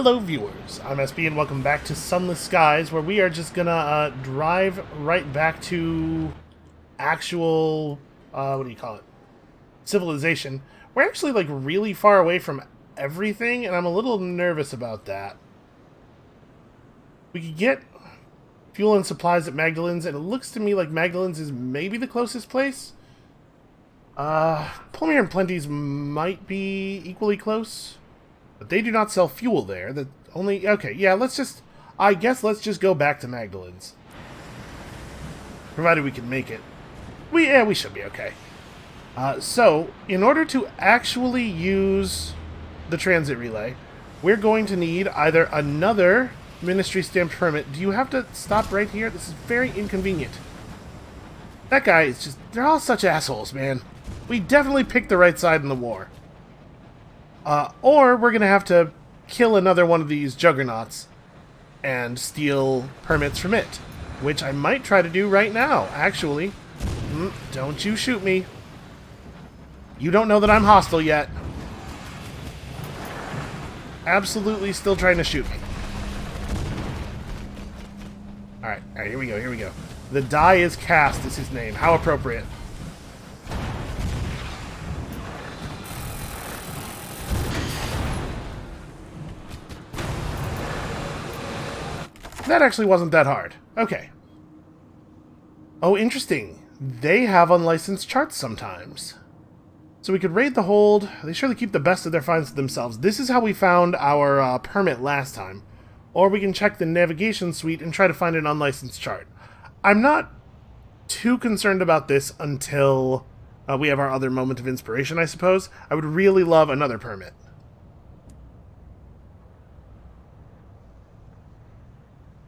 Hello viewers, I'm SB and welcome back to Sunless Skies, where we are just gonna drive right back to actual, what do you call it, civilization. We're actually like really far away from everything, and I'm a little nervous about that. We could get fuel and supplies at Magdalen's, and it looks to me like Magdalen's is maybe the closest place. Palmier and Plenty's might be equally close. But they do not sell fuel there. That only okay. Yeah, I guess let's just go back to Magdalen's, provided we can make it. We should be okay. So in order to actually use the transit relay, we're going to need either another ministry stamped permit. Do you have to stop right here? This is very inconvenient. That guy is just—they're all such assholes, man. We definitely picked the right side in the war. Or we're going to have to kill another one of these juggernauts and steal permits from it, which I might try to do right now, actually. Don't you shoot me. You don't know that I'm hostile yet. Absolutely still trying to shoot me. Alright, here we go. The die is cast is his name. How appropriate. That actually wasn't that hard. Okay. Oh, interesting. They have unlicensed charts sometimes. So we could raid the hold. They surely keep the best of their finds to themselves. This is how we found our permit last time. Or we can check the navigation suite and try to find an unlicensed chart. I'm not too concerned about this until we have our other moment of inspiration, I suppose. I would really love another permit.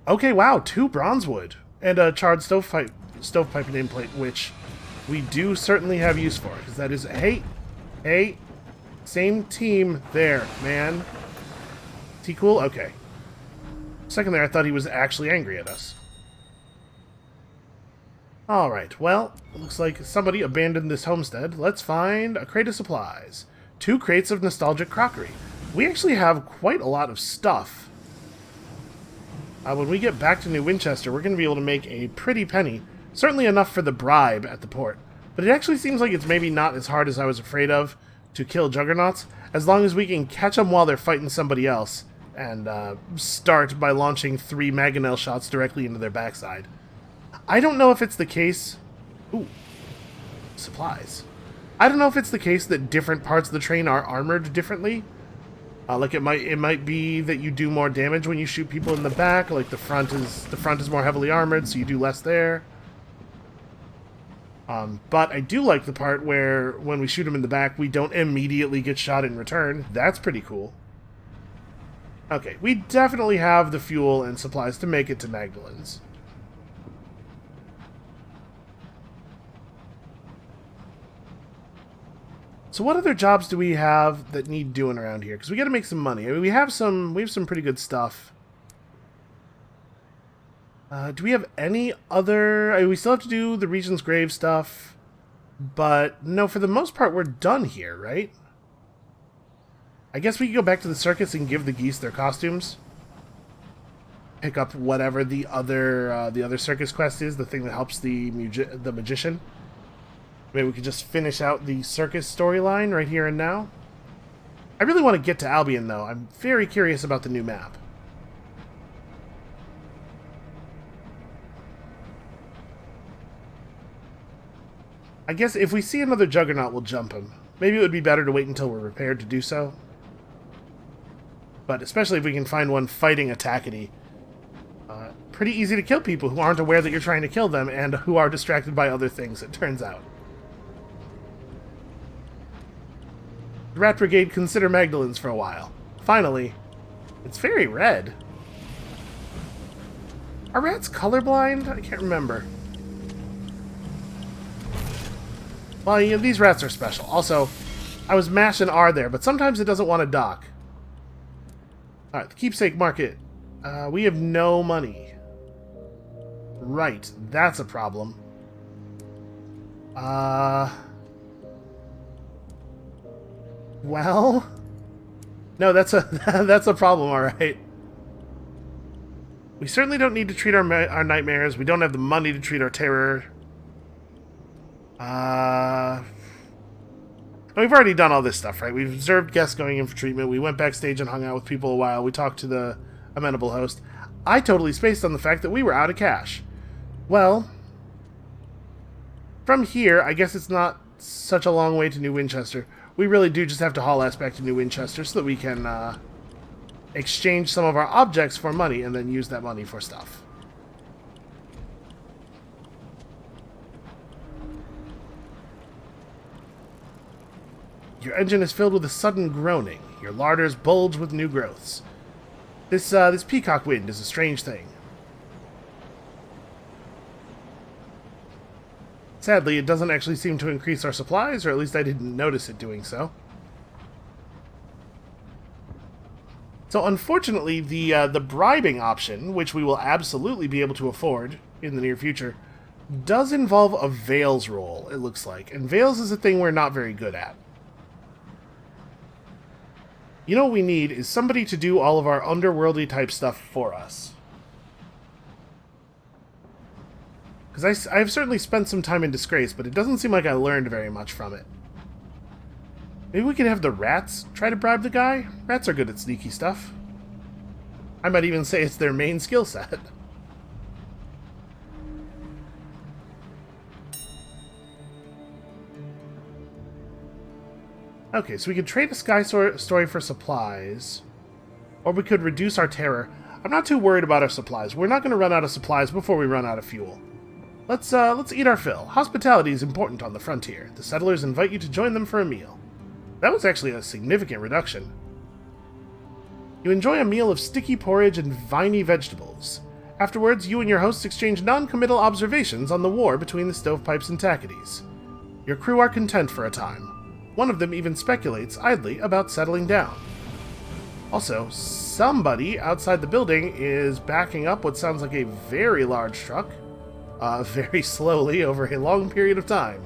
Okay, wow, 2 bronzewood and a charred stovepipe nameplate, which we do certainly have use for, because that is hey, same team there, man. Is he cool? Okay. Second there, I thought he was actually angry at us. Alright, well, it looks like somebody abandoned this homestead. Let's find a crate of supplies. 2 crates of nostalgic crockery. We actually have quite a lot of stuff. When we get back to New Winchester, we're going to be able to make a pretty penny. Certainly enough for the bribe at the port. But it actually seems like it's maybe not as hard as I was afraid of to kill juggernauts, as long as we can catch them while they're fighting somebody else, and start by launching 3 mangonel shots directly into their backside. I don't know if it's the case... Ooh. Supplies. I don't know if it's the case that different parts of the train are armored differently. Like it might be that you do more damage when you shoot people in the back. Like the front is more heavily armored, so you do less there. But I do like the part where when we shoot them in the back, we don't immediately get shot in return. That's pretty cool. Okay, we definitely have the fuel and supplies to make it to Magdalen's. So what other jobs do we have that need doing around here? Because we got to make some money. I mean, we have some pretty good stuff. Do we have any other... I mean, we still have to do the Regent's Grave stuff. But no, for the most part, we're done here, right? I guess we can go back to the circus and give the geese their costumes. Pick up whatever the other circus quest is, the thing that helps the magician. Maybe we could just finish out the circus storyline right here and now. I really want to get to Albion, though. I'm very curious about the new map. I guess if we see another Juggernaut, we'll jump him. Maybe it would be better to wait until we're prepared to do so. But especially if we can find one fighting a Tackety. Pretty easy to kill people who aren't aware that you're trying to kill them and who are distracted by other things, it turns out. The Rat Brigade consider Magdalen's for a while. Finally. It's very red. Are rats colorblind? I can't remember. Well, you know, these rats are special. Also, I was mashing R there, but sometimes it doesn't want to dock. Alright, the keepsake market. We have no money. Right, that's a problem. Well... No, that's a that's a problem, all right. We certainly don't need to treat our nightmares. We don't have the money to treat our terror. We've already done all this stuff, right? We've observed guests going in for treatment. We went backstage and hung out with people a while. We talked to the amenable host. I totally spaced on the fact that we were out of cash. Well, from here, I guess it's not such a long way to New Winchester. We really do just have to haul ass back to New Winchester so that we can exchange some of our objects for money and then use that money for stuff. Your engine is filled with a sudden groaning. Your larders bulge with new growths. This peacock wind is a strange thing. Sadly, it doesn't actually seem to increase our supplies, or at least I didn't notice it doing so. So unfortunately, the bribing option, which we will absolutely be able to afford in the near future, does involve a Veils roll, it looks like. And Veils is a thing we're not very good at. You know what we need is somebody to do all of our underworldly type stuff for us. Because I've certainly spent some time in Disgrace, but it doesn't seem like I learned very much from it. Maybe we could have the rats try to bribe the guy? Rats are good at sneaky stuff. I might even say it's their main skill set. Okay, so we could trade a sky story for supplies. Or we could reduce our terror. I'm not too worried about our supplies. We're not going to run out of supplies before we run out of fuel. Let's eat our fill. Hospitality is important on the frontier. The settlers invite you to join them for a meal. That was actually a significant reduction. You enjoy a meal of sticky porridge and viney vegetables. Afterwards, you and your hosts exchange non-committal observations on the war between the stovepipes and tackities. Your crew are content for a time. One of them even speculates idly about settling down. Also, somebody outside the building is backing up what sounds like a very large truck, very slowly over a long period of time.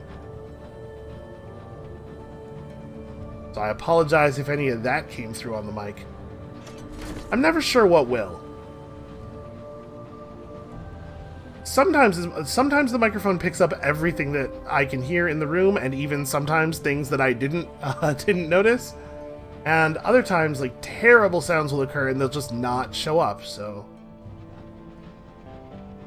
So I apologize if any of that came through on the mic. I'm never sure what will. Sometimes the microphone picks up everything that I can hear in the room, and even sometimes things that I didn't notice. And other times, like, terrible sounds will occur and they'll just not show up, so...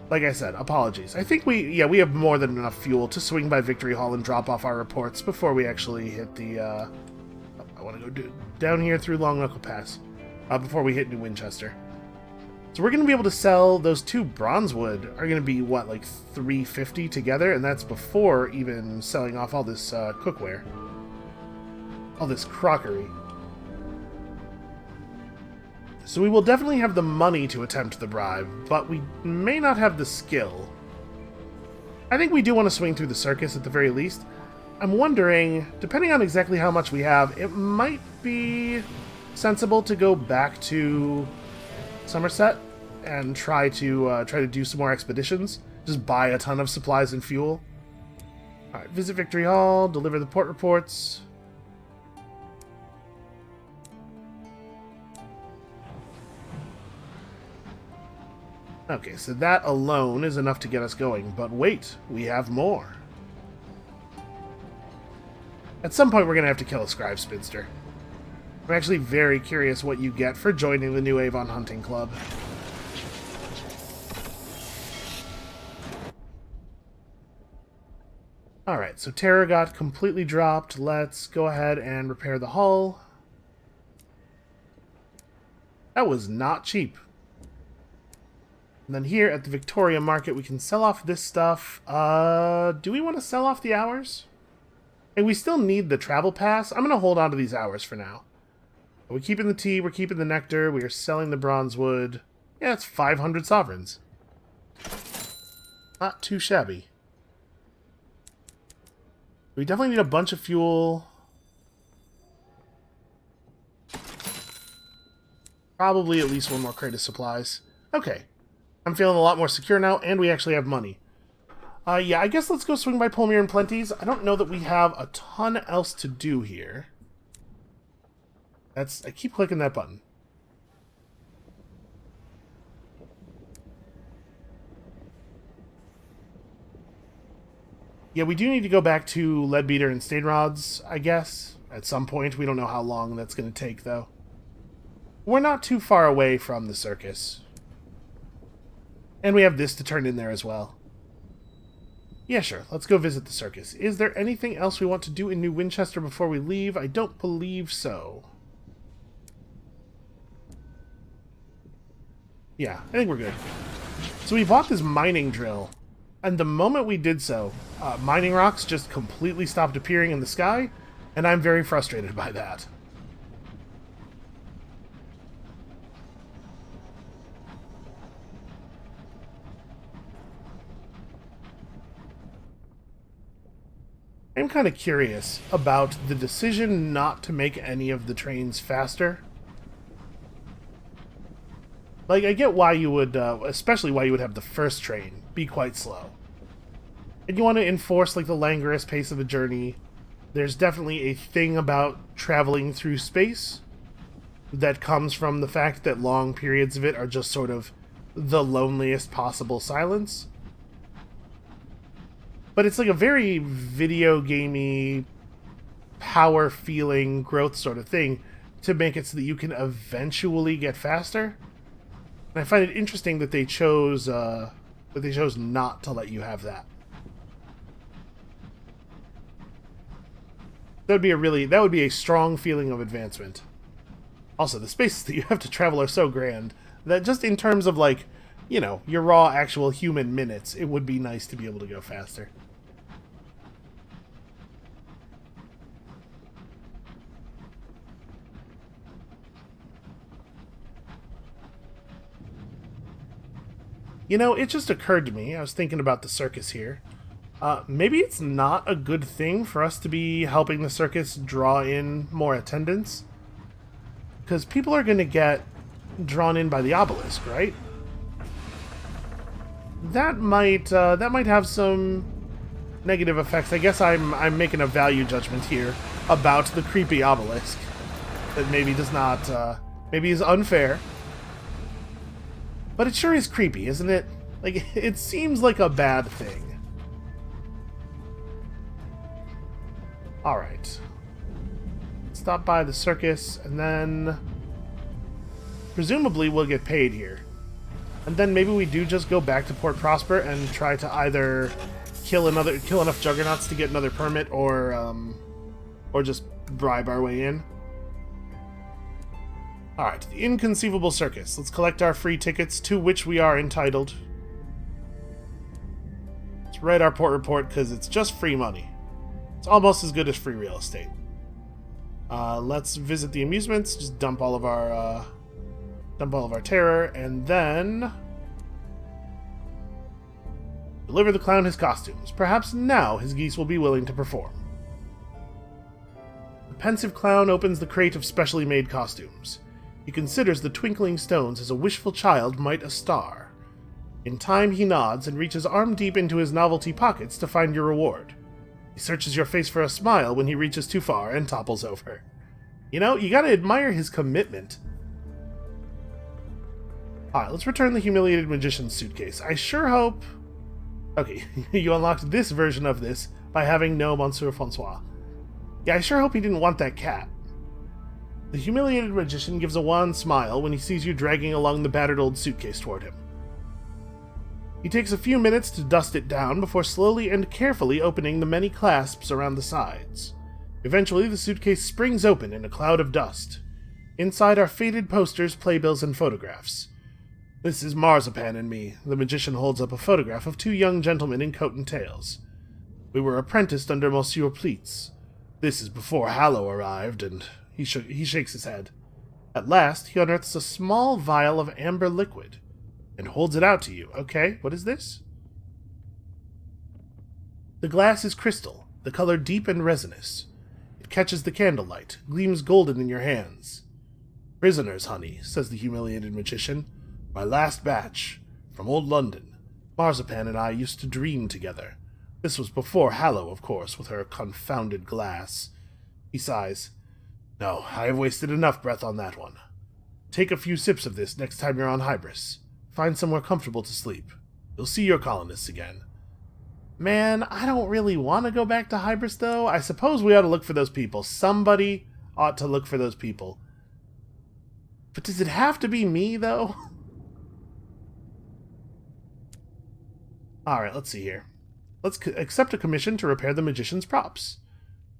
Like I said, apologies. I think we have more than enough fuel to swing by Victory Hall and drop off our reports before we actually hit the, I want to go down here through Long Knuckle Pass, before we hit New Winchester. So we're going to be able to sell those two bronzewood are going to be, what, like $350 together? And that's before even selling off all this cookware. All this crockery. So we will definitely have the money to attempt the bribe, but we may not have the skill. I think we do want to swing through the circus at the very least. I'm wondering, depending on exactly how much we have, it might be sensible to go back to Somerset and try to do some more expeditions. Just buy a ton of supplies and fuel. Alright, visit Victory Hall, deliver the port reports. Okay, so that alone is enough to get us going, but wait, we have more. At some point we're going to have to kill a Scribe Spinster. I'm actually very curious what you get for joining the New Avon Hunting Club. Alright, so Terror got completely dropped. Let's go ahead and repair the hull. That was not cheap. And then here at the Victoria Market, we can sell off this stuff. Do we want to sell off the hours? And we still need the travel pass. I'm going to hold on to these hours for now. We're keeping the tea, we're keeping the nectar, we are selling the bronzewood. Yeah, it's 500 sovereigns. Not too shabby. We definitely need a bunch of fuel. Probably at least one more crate of supplies. Okay. I'm feeling a lot more secure now, and we actually have money. Yeah, I guess let's go swing by Polmere and Plenty's. I don't know that we have a ton else to do here. I keep clicking that button. Yeah, we do need to go back to Leadbeater and Stainrod's, I guess, at some point. We don't know how long that's going to take, though. We're not too far away from the circus. And we have this to turn in there as well. Yeah, sure. Let's go visit the circus. Is there anything else we want to do in New Winchester before we leave? I don't believe so. Yeah, I think we're good. So we bought this mining drill. And the moment we did so, mining rocks just completely stopped appearing in the sky, and I'm very frustrated by that. I'm kind of curious about the decision not to make any of the trains faster. Like, I get why you would, especially why you would have the first train be quite slow. And you want to enforce, like, the languorous pace of the journey. There's definitely a thing about traveling through space that comes from the fact that long periods of it are just sort of the loneliest possible silence. But it's like a very video gamey, power-feeling growth sort of thing to make it so that you can eventually get faster. And I find it interesting that they chose not to let you have that. That would be a strong feeling of advancement. Also, the spaces that you have to travel are so grand that just in terms of, like, you know, your raw actual human minutes, it would be nice to be able to go faster. You know, it just occurred to me, I was thinking about the circus here. Maybe it's not a good thing for us to be helping the circus draw in more attendance. Because people are going to get drawn in by the obelisk, right? That might have some negative effects. I guess I'm making a value judgment here about the creepy obelisk. That maybe does not, maybe is unfair. But it sure is creepy, isn't it? Like, it seems like a bad thing. Alright. Stop by the circus, and then presumably we'll get paid here. And then maybe we do just go back to Port Prosper and try to either kill enough juggernauts to get another permit, or just bribe our way in. Alright, the Inconceivable Circus. Let's collect our free tickets, to which we are entitled. Let's write our port report, because it's just free money. It's almost as good as free real estate. Let's visit the amusements, just dump all of our terror, and then deliver the clown his costumes. Perhaps now his geese will be willing to perform. The pensive clown opens the crate of specially made costumes. He considers the twinkling stones as a wishful child might a star. In time he nods and reaches arm deep into his novelty pockets to find your reward. He searches your face for a smile when he reaches too far and topples over. You know, you gotta admire his commitment. Alright, let's return the humiliated magician's suitcase. I sure hope... Okay, you unlocked this version of this by having no Monsieur Francois. Yeah, I sure hope he didn't want that cat. The humiliated magician gives a wan smile when he sees you dragging along the battered old suitcase toward him. He takes a few minutes to dust it down before slowly and carefully opening the many clasps around the sides. Eventually, the suitcase springs open in a cloud of dust. Inside are faded posters, playbills, and photographs. This is Marzipan and me. The magician holds up a photograph of two young gentlemen in coat and tails. We were apprenticed under Monsieur Pleats. This is before Hallow arrived, and he shakes his head. At last, he unearths a small vial of amber liquid and holds it out to you. Okay, what is this? The glass is crystal, the color deep and resinous. It catches the candlelight, gleams golden in your hands. Prisoners, honey, says the humiliated magician. My last batch, from old London. Marzipan and I used to dream together. This was before Hallow, of course, with her confounded glass. He sighs. No, I have wasted enough breath on that one. Take a few sips of this next time you're on Hybris. Find somewhere comfortable to sleep. You'll see your colonists again. Man, I don't really want to go back to Hybris, though. I suppose we ought to look for those people. Somebody ought to look for those people. But does it have to be me, though? Alright, let's see here. Let's accept a commission to repair the magician's props.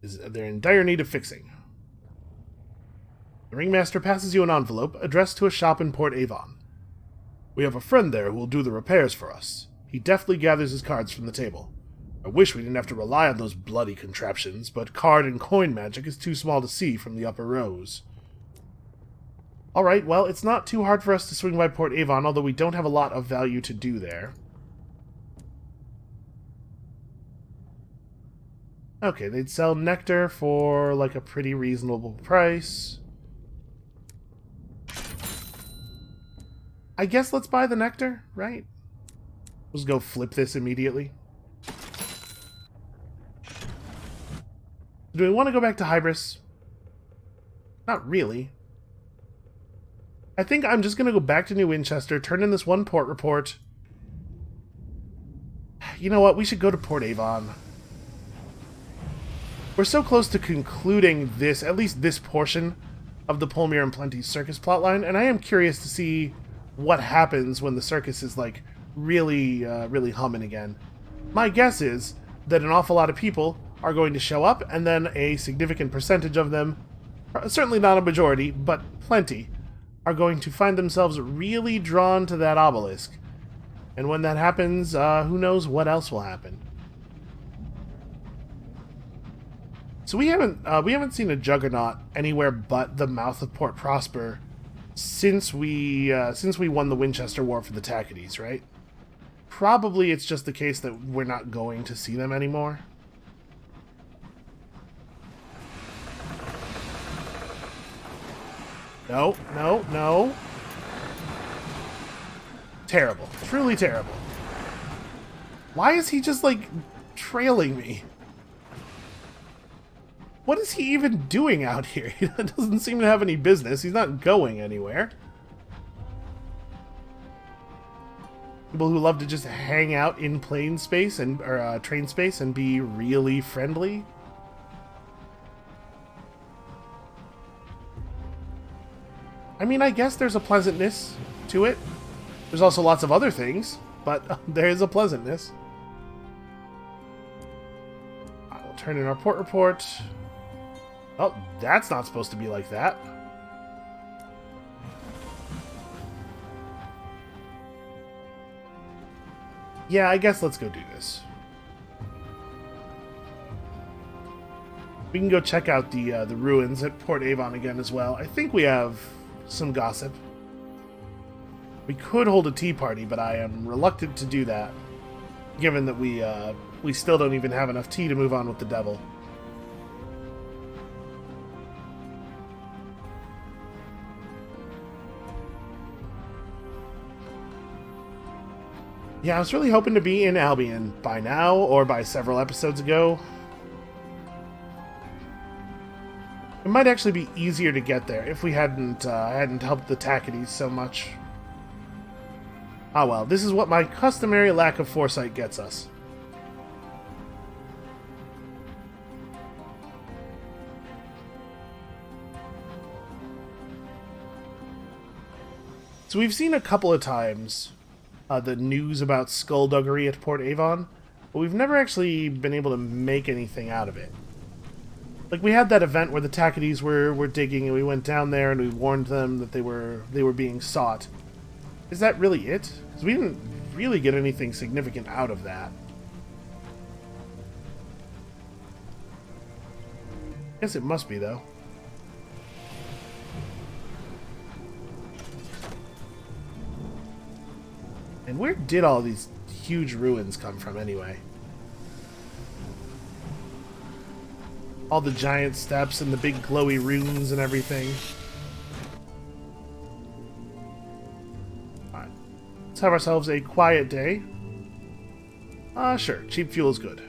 They're in dire need of fixing. The ringmaster passes you an envelope addressed to a shop in Port Avon. We have a friend there who will do the repairs for us. He deftly gathers his cards from the table. I wish we didn't have to rely on those bloody contraptions, but card and coin magic is too small to see from the upper rows. Alright, well, it's not too hard for us to swing by Port Avon, although we don't have a lot of value to do there. Okay, they'd sell nectar for, like, a pretty reasonable price. I guess let's buy the nectar, right? Let's go flip this immediately. Do we want to go back to Hybris? Not really. I think I'm just going to go back to New Winchester, turn in this one port report. You know what? We should go to Port Avon. We're so close to concluding this, at least this portion of the Polmir and Plenty circus plotline, and I am curious to see what happens when the circus is, like, really humming again. My guess is that an awful lot of people are going to show up, and then a significant percentage of them, certainly not a majority, but plenty, are going to find themselves really drawn to that obelisk. And when that happens, who knows what else will happen. So we haven't seen a juggernaut anywhere but the mouth of Port Prosper since we won the Winchester War for the Tackities, right? Probably it's just the case that we're not going to see them anymore. No, no, no. Terrible. Truly terrible. Why is he just, like, trailing me? What is he even doing out here? He doesn't seem to have any business. He's not going anywhere. People who love to just hang out in plane space and or train space and be really friendly. I mean, I guess there's a pleasantness to it. There's also lots of other things, but there is a pleasantness. I'll turn in our port report. Oh, that's not supposed to be like that. Yeah, I guess let's go do this. We can go check out the ruins at Port Avon again as well. I think we have some gossip. We could hold a tea party, but I am reluctant to do that, given that we still don't even have enough tea to move on with the devil. Yeah, I was really hoping to be in Albion by now, or by several episodes ago. It might actually be easier to get there if we hadn't helped the Tackities so much. Ah well, this is what my customary lack of foresight gets us. So we've seen a couple of times the news about skullduggery at Port Avon, but we've never actually been able to make anything out of it. Like, we had that event where the Tackities were digging, and we went down there and we warned them that they were being sought. Is that really it? Because we didn't really get anything significant out of that. Guess it must be, though. And where did all these huge ruins come from, anyway? All the giant steps and the big glowy runes and everything. Alright. Let's have ourselves a quiet day. Sure. Cheap fuel is good.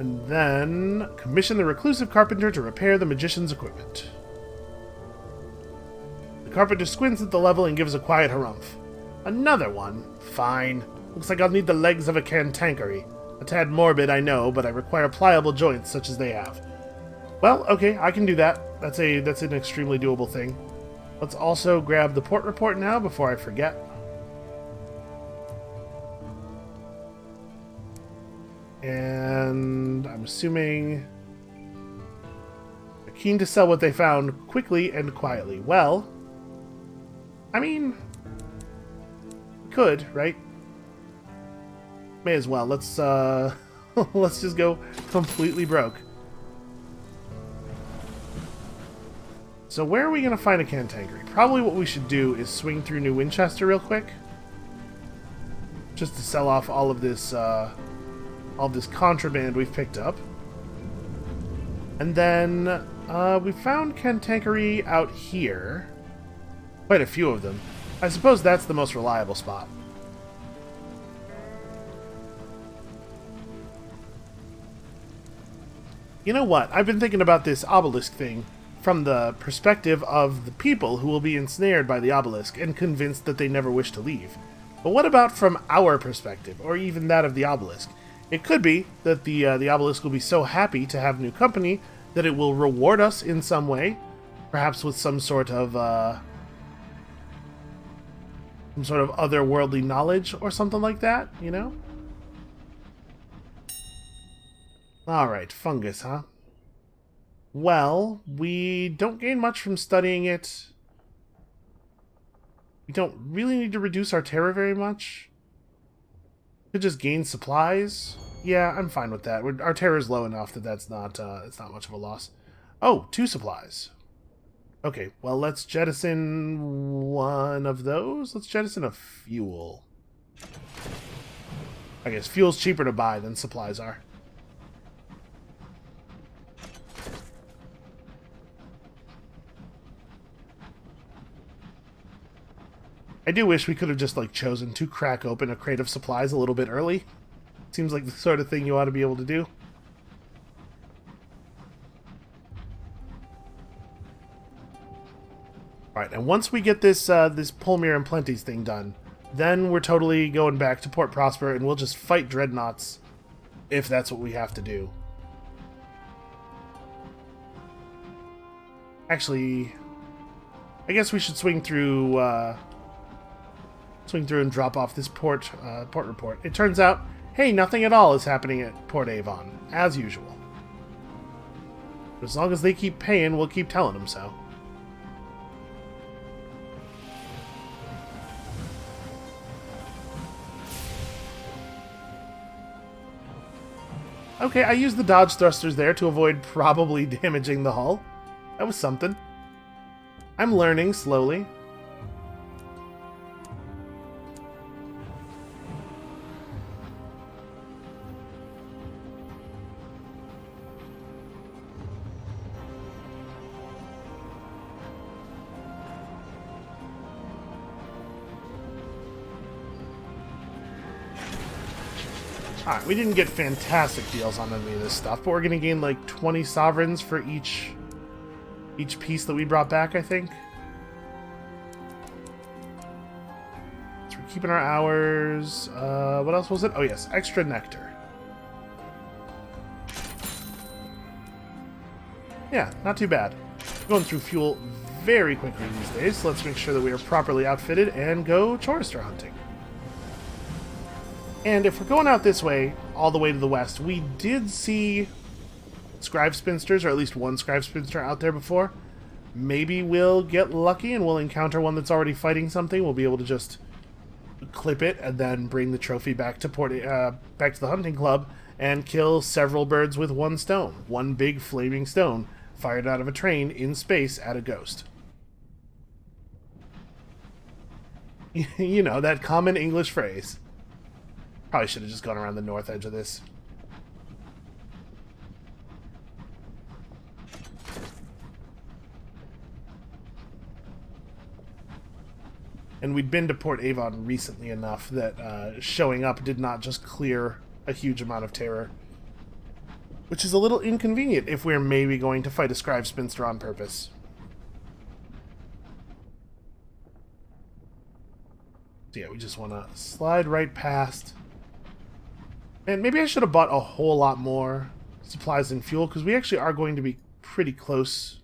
And then commission the reclusive carpenter to repair the magician's equipment. The carpenter squints at the level and gives a quiet harumph. Another one? Fine. Looks like I'll need the legs of a cantankery. A tad morbid, I know, but I require pliable joints such as they have. Well, okay, I can do that. That's an extremely doable thing. Let's also grab the port report now before I forget. And I'm assuming they're keen to sell what they found quickly and quietly. Well, I mean, we could, right? May as well. Let's let's just go completely broke. So where are we going to find a cantankery? Probably what we should do is swing through New Winchester real quick. Just to sell off all of this contraband we've picked up. And then we found cantankery out here. Quite a few of them. I suppose that's the most reliable spot. You know what? I've been thinking about this obelisk thing from the perspective of the people who will be ensnared by the obelisk and convinced that they never wish to leave. But what about from our perspective, or even that of the obelisk? It could be that the obelisk will be so happy to have new company that it will reward us in some way, perhaps with some sort of otherworldly knowledge or something like that, you know? Alright, fungus, huh? Well, we don't gain much from studying it. We don't really need to reduce our terror very much. Could just gain supplies. Yeah, I'm fine with that. Our terror is low enough that it's not much of a loss. Oh, 2 supplies. Okay, well, let's jettison one of those. Let's jettison a fuel. I guess fuel's cheaper to buy than supplies are. I do wish we could have just, like, chosen to crack open a crate of supplies a little bit early. Seems like the sort of thing you ought to be able to do. Alright, and once we get this this Polmir and Plenty's thing done, then we're totally going back to Port Prosper, and we'll just fight dreadnoughts if that's what we have to do. Actually, I guess we should swing through and drop off this port report. It turns out, hey, nothing at all is happening at Port Avon, as usual. But as long as they keep paying, we'll keep telling them so. Okay, I used the dodge thrusters there to avoid probably damaging the hull. That was something. I'm learning slowly. Alright, we didn't get fantastic deals on any of this stuff, but we're going to gain like 20 sovereigns for each piece that we brought back, I think. So we're keeping our hours. What else was it? Oh yes, extra nectar. Yeah, not too bad. Going through fuel very quickly these days, so let's make sure that we are properly outfitted and go chorister hunting. And if we're going out this way, all the way to the west, we did see scribe spinsters, or at least one scribe spinster out there before. Maybe we'll get lucky and we'll encounter one that's already fighting something. We'll be able to just clip it and then bring the trophy back to the hunting club and kill several birds with one stone. One big flaming stone fired out of a train in space at a ghost. You know, that common English phrase. Probably should have just gone around the north edge of this. And we'd been to Port Avon recently enough that showing up did not just clear a huge amount of terror. which is a little inconvenient if we're maybe going to fight a scribe spinster on purpose. So yeah, we just want to slide right past. And maybe I should have bought a whole lot more supplies and fuel, because we actually are going to be pretty close.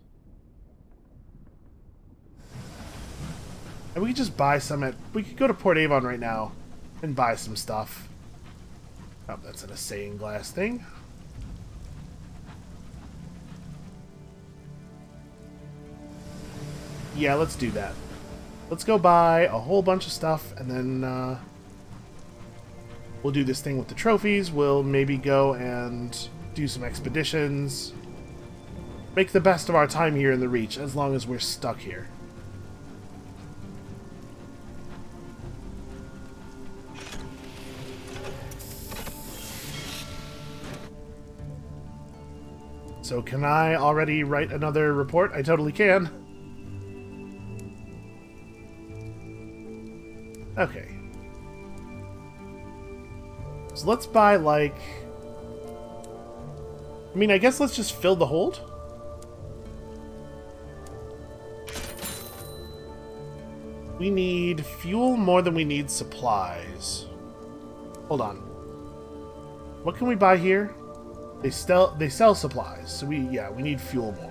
And we could just buy some at... We could go to Port Avon right now and buy some stuff. Oh, that's an assaying glass thing. Yeah, let's do that. Let's go buy a whole bunch of stuff, and then we'll do this thing with the trophies. We'll maybe go and do some expeditions. Make the best of our time here in the Reach, as long as we're stuck here. So can I already write another report? I totally can. Okay. So let's buy, like... I mean, I guess let's just fill the hold. We need fuel more than we need supplies. Hold on. What can we buy here? They sell supplies, so we need fuel more.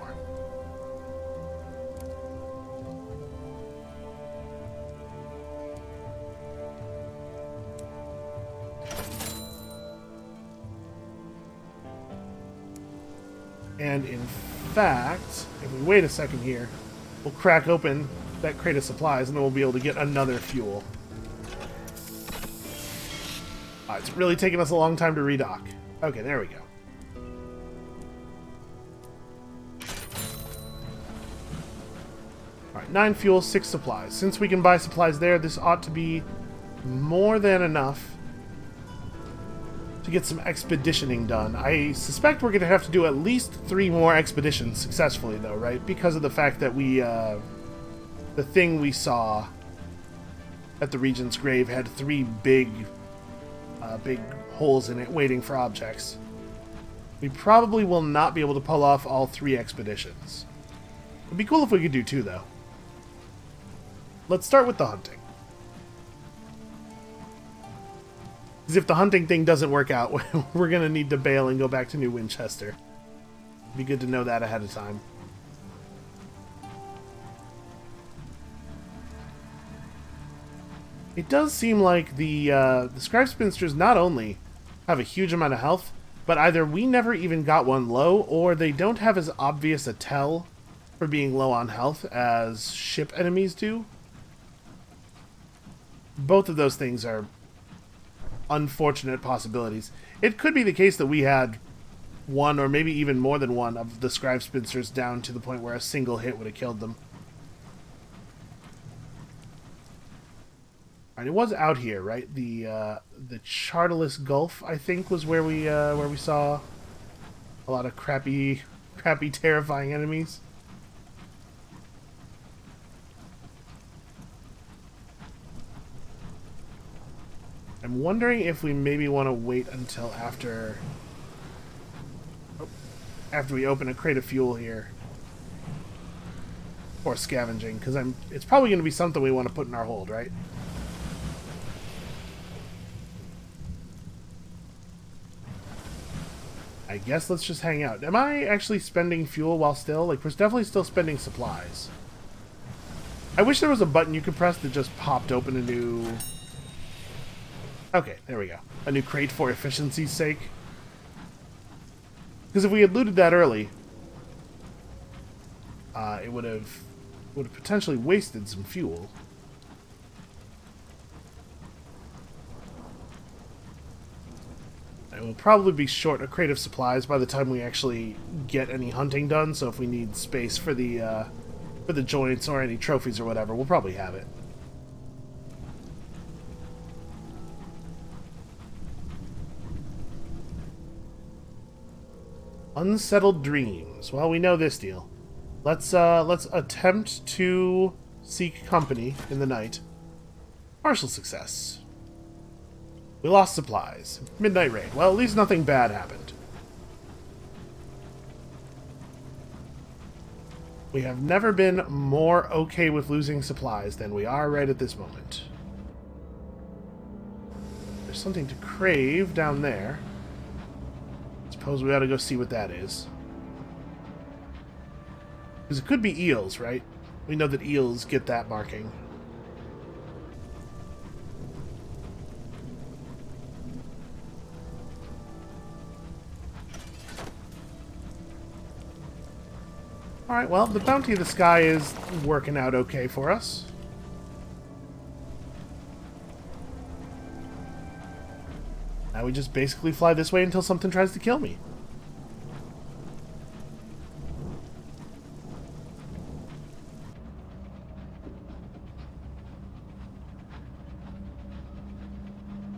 And in fact, if we wait a second here, we'll crack open that crate of supplies, and then we'll be able to get another fuel. It's really taking us a long time to redock. Okay, there we go. Alright, 9 fuel, 6 supplies. Since we can buy supplies there, this ought to be more than enough to get some expeditioning done. I suspect we're going to have to do at least 3 more expeditions successfully, though, right? Because of the fact that we, the thing we saw at the Regent's Grave had 3 big holes in it waiting for objects. We probably will not be able to pull off all 3 expeditions. It'd be cool if we could do 2, though. Let's start with the hunting. Because if the hunting thing doesn't work out, we're going to need to bail and go back to New Winchester. It'd be good to know that ahead of time. It does seem like the Scribe Spinsters not only have a huge amount of health, but either we never even got one low, or they don't have as obvious a tell for being low on health as ship enemies do. Both of those things are unfortunate possibilities. It could be the case that we had one, or maybe even more than one, of the Scribe Spinsters down to the point where a single hit would have killed them. Alright, it was out here, right? The Charterless Gulf, I think, was where we saw a lot of crappy, terrifying enemies. I'm wondering if we maybe want to wait until after we open a crate of fuel here. Or scavenging, because it's probably going to be something we want to put in our hold, right? I guess let's just hang out. Am I actually spending fuel while still? Like, we're definitely still spending supplies. I wish there was a button you could press that just popped open a new... Okay, there we go. A new crate for efficiency's sake. Because if we had looted that early, it would have potentially wasted some fuel. And we'll probably be short a crate of supplies by the time we actually get any hunting done. So if we need space for the joints or any trophies or whatever, we'll probably have it. Unsettled dreams. Well, we know this deal. Let's attempt to seek company in the night. Partial success. We lost supplies. Midnight raid. Well, at least nothing bad happened. We have never been more okay with losing supplies than we are right at this moment. There's something to crave down there. Suppose we ought to go see what that is. Because it could be eels, right? We know that eels get that marking. Alright, well, the bounty of the sky is working out okay for us. Now we just basically fly this way until something tries to kill me.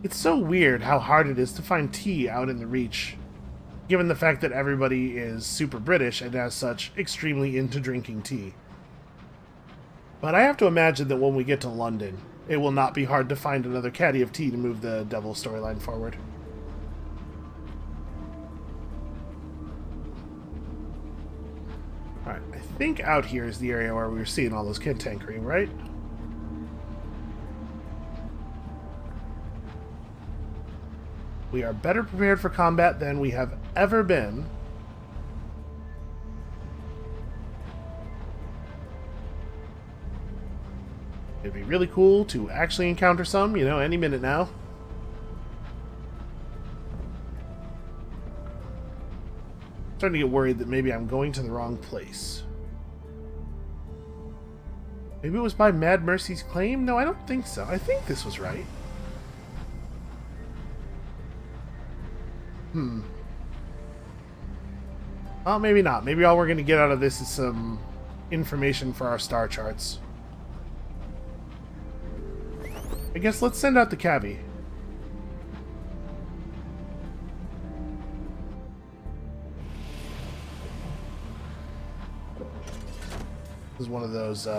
It's so weird how hard it is to find tea out in the Reach, given the fact that everybody is super British and as such extremely into drinking tea. But I have to imagine that when we get to London, it will not be hard to find another caddy of tea to move the devil storyline forward. Alright, I think out here is the area where we were seeing all those cantankerine, right? We are better prepared for combat than we have ever been. It'd be really cool to actually encounter some, any minute now. I'm starting to get worried that maybe I'm going to the wrong place. Maybe it was by Mad Mercy's claim? No, I don't think so. I think this was right. Well, maybe not. Maybe all we're going to get out of this is some information for our star charts. I guess let's send out the cabbie. This is one of those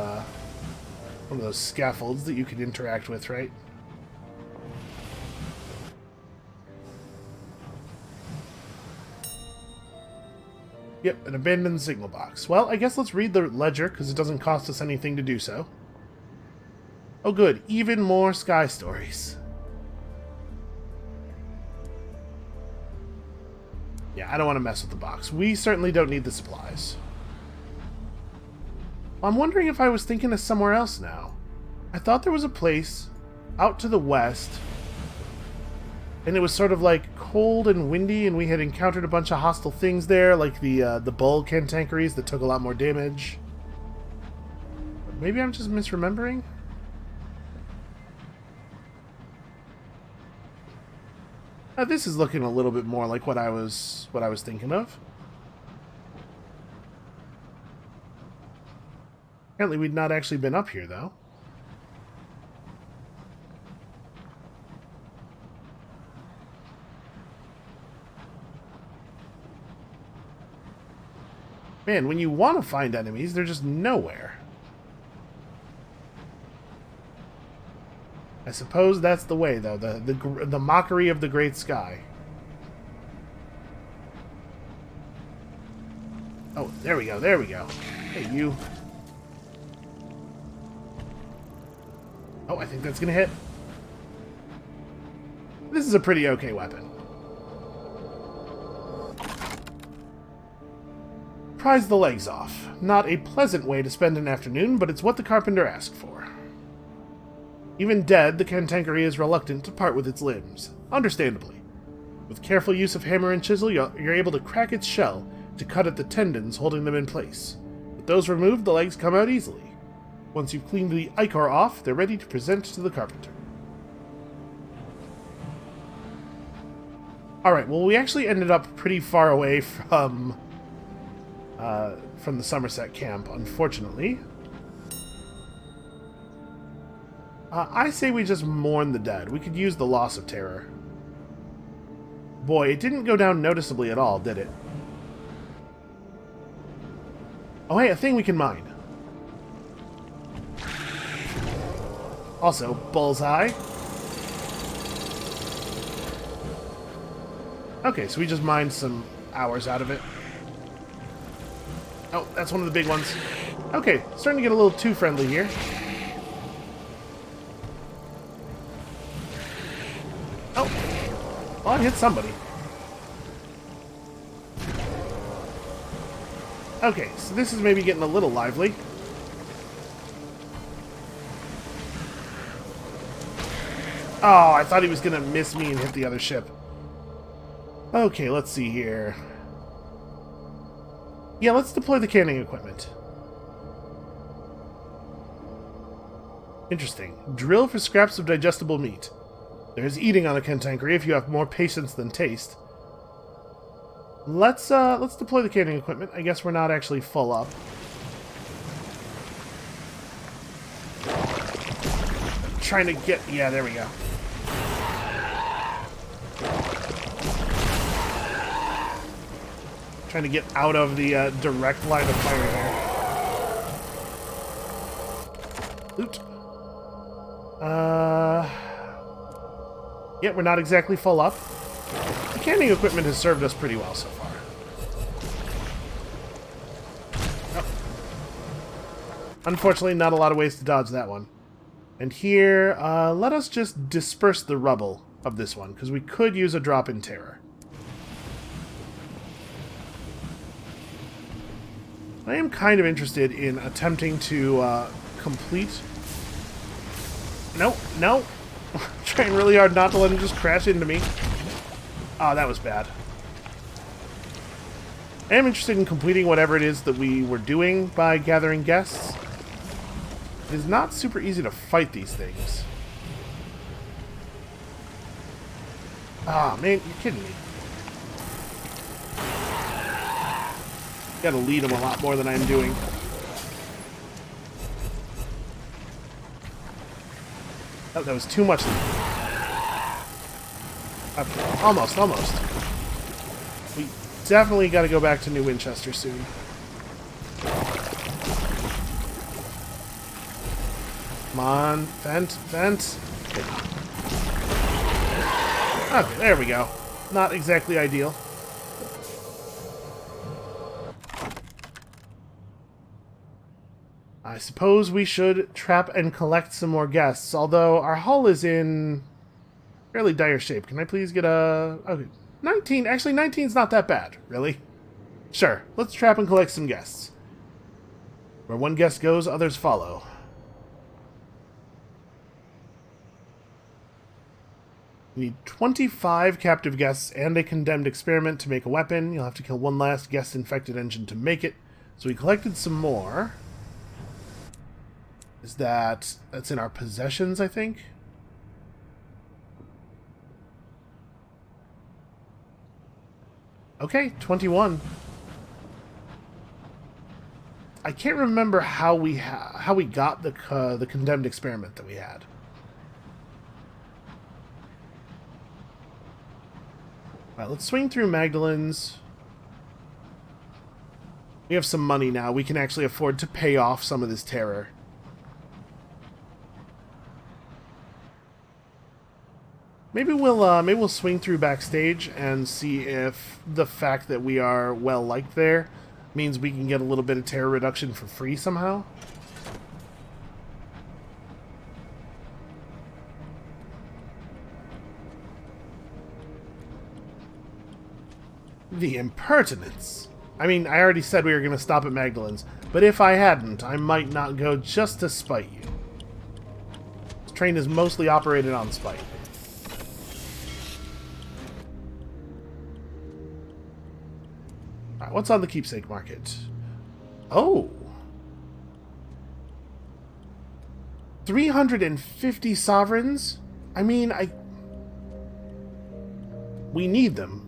scaffolds that you can interact with, right? Yep, an abandoned signal box. Well, I guess let's read the ledger, because it doesn't cost us anything to do so. Oh good, even more sky stories. Yeah, I don't want to mess with the box. We certainly don't need the supplies. I'm wondering if I was thinking of somewhere else now. I thought there was a place out to the west, and it was sort of like cold and windy, and we had encountered a bunch of hostile things there, like the bull cantankeries that took a lot more damage. Maybe I'm just misremembering? This is looking a little bit more like what I was thinking of. Apparently we'd not actually been up here, though. Man, when you want to find enemies, they're just nowhere. I suppose that's the way, though. The mockery of the great sky. Oh, there we go, there we go. Hey, you. Oh, I think that's gonna hit. This is a pretty okay weapon. Prise the legs off. Not a pleasant way to spend an afternoon, but it's what the carpenter asked for. Even dead, the cantankeree is reluctant to part with its limbs. Understandably. With careful use of hammer and chisel, you're able to crack its shell to cut at the tendons holding them in place. With those removed, the legs come out easily. Once you've cleaned the ichor off, they're ready to present to the carpenter. Alright, well, we actually ended up pretty far away from the Somerset camp, unfortunately. I say we just mourn the dead. We could use the loss of terror. Boy, it didn't go down noticeably at all, did it? Oh hey, a thing we can mine. Also, bullseye. Okay, so we just mined some hours out of it. Oh, that's one of the big ones. Okay, starting to get a little too friendly here. Oh! Well, I hit somebody. Okay, so this is maybe getting a little lively. Oh, I thought he was gonna miss me and hit the other ship. Okay, let's see here. Yeah, let's deploy the canning equipment. Interesting. Drill for scraps of digestible meat. There's eating on a cantankery if you have more patience than taste. Let's deploy the canning equipment. I guess we're not actually full up. Trying to get... Yeah, there we go. Trying to get out of the direct line of fire here. Loot. Yeah, we're not exactly full up. The canning equipment has served us pretty well so far. Oh. Unfortunately, not a lot of ways to dodge that one. And here, let us just disperse the rubble of this one, because we could use a drop in terror. I am kind of interested in attempting to complete... No. Trying really hard not to let him just crash into me. Oh, that was bad. I am interested in completing whatever it is that we were doing by gathering guests. It is not super easy to fight these things. Ah, man, you're kidding me. Gotta lead him a lot more than I'm doing. Oh, that was too much. Okay, almost. We definitely gotta go back to New Winchester soon. Come on, vent. Okay, there we go. Not exactly ideal. I suppose we should trap and collect some more guests, although our hull is in fairly dire shape. Can I please get a... Okay, 19. Actually, 19's not that bad, really. Sure, let's trap and collect some guests. Where one guest goes, others follow. We need 25 captive guests and a condemned experiment to make a weapon. You'll have to kill one last guest-infected engine to make it. So we collected some more. Is that's in our possessions, I think? Okay, 21. I can't remember how we got the condemned experiment that we had. Alright, let's swing through Magdalen's. We have some money now. We can actually afford to pay off some of this terror. Maybe we'll swing through backstage and see if the fact that we are well liked there means we can get a little bit of terror reduction for free somehow. The impertinence! I mean, I already said we were going to stop at Magdalen's, but if I hadn't, I might not go just to spite you. This train is mostly operated on spite. Alright, what's on the keepsake market? Oh! 350 sovereigns? I mean, we need them.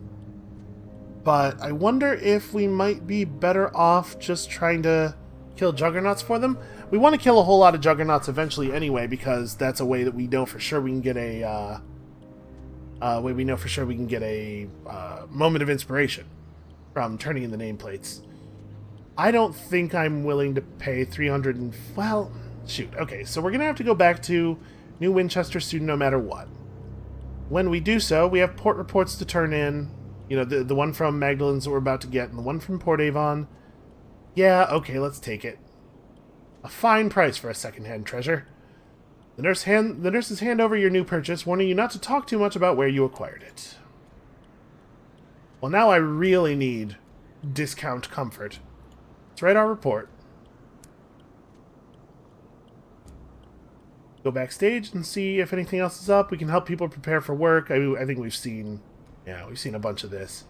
But I wonder if we might be better off just trying to kill juggernauts for them. We want to kill a whole lot of juggernauts eventually anyway, because that's a way that we know for sure we can get a moment of inspiration from turning in the nameplates. I don't think I'm willing to pay 300 and... Well, shoot. Okay, so we're going to have to go back to New Winchester soon no matter what. When we do so, we have port reports to turn in. You know, the one from Magdalen's that we're about to get, and the one from Port Avon. Yeah, okay, let's take it. A fine price for a second-hand treasure. The nurses hand over your new purchase, warning you not to talk too much about where you acquired it. Well, now I really need discount comfort. Let's write our report. Go backstage and see if anything else is up. We can help people prepare for work. I think we've seen a bunch of this.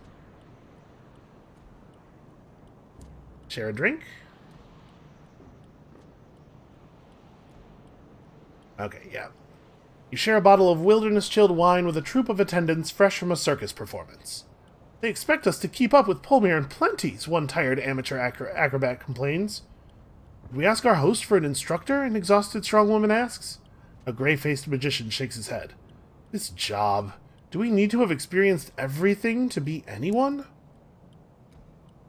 Share a drink. Okay, yeah. You share a bottle of wilderness-chilled wine with a troop of attendants fresh from a circus performance. They expect us to keep up with Polmir and Plenties, one tired amateur acrobat complains. Did we ask our host for an instructor? An exhausted strong woman asks. A gray-faced magician shakes his head. This job. Do we need to have experienced everything to be anyone?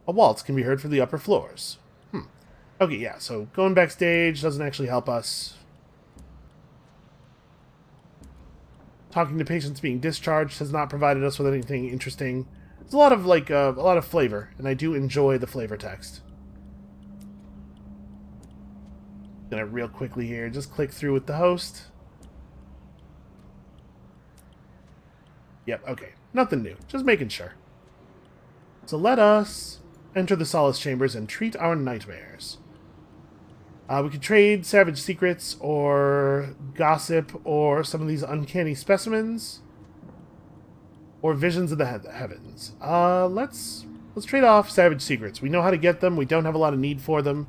A waltz can be heard from the upper floors. Okay, yeah, so going backstage doesn't actually help us. Talking to patients being discharged has not provided us with anything interesting. There's a lot of flavor, and I do enjoy the flavor text. Gonna real quickly here, just click through with the host. Yep, okay. Nothing new. Just making sure. So let us enter the solace chambers and treat our nightmares. We could trade savage secrets or gossip or some of these uncanny specimens or visions of the heavens. Let's trade off savage secrets. We know how to get them. We don't have a lot of need for them.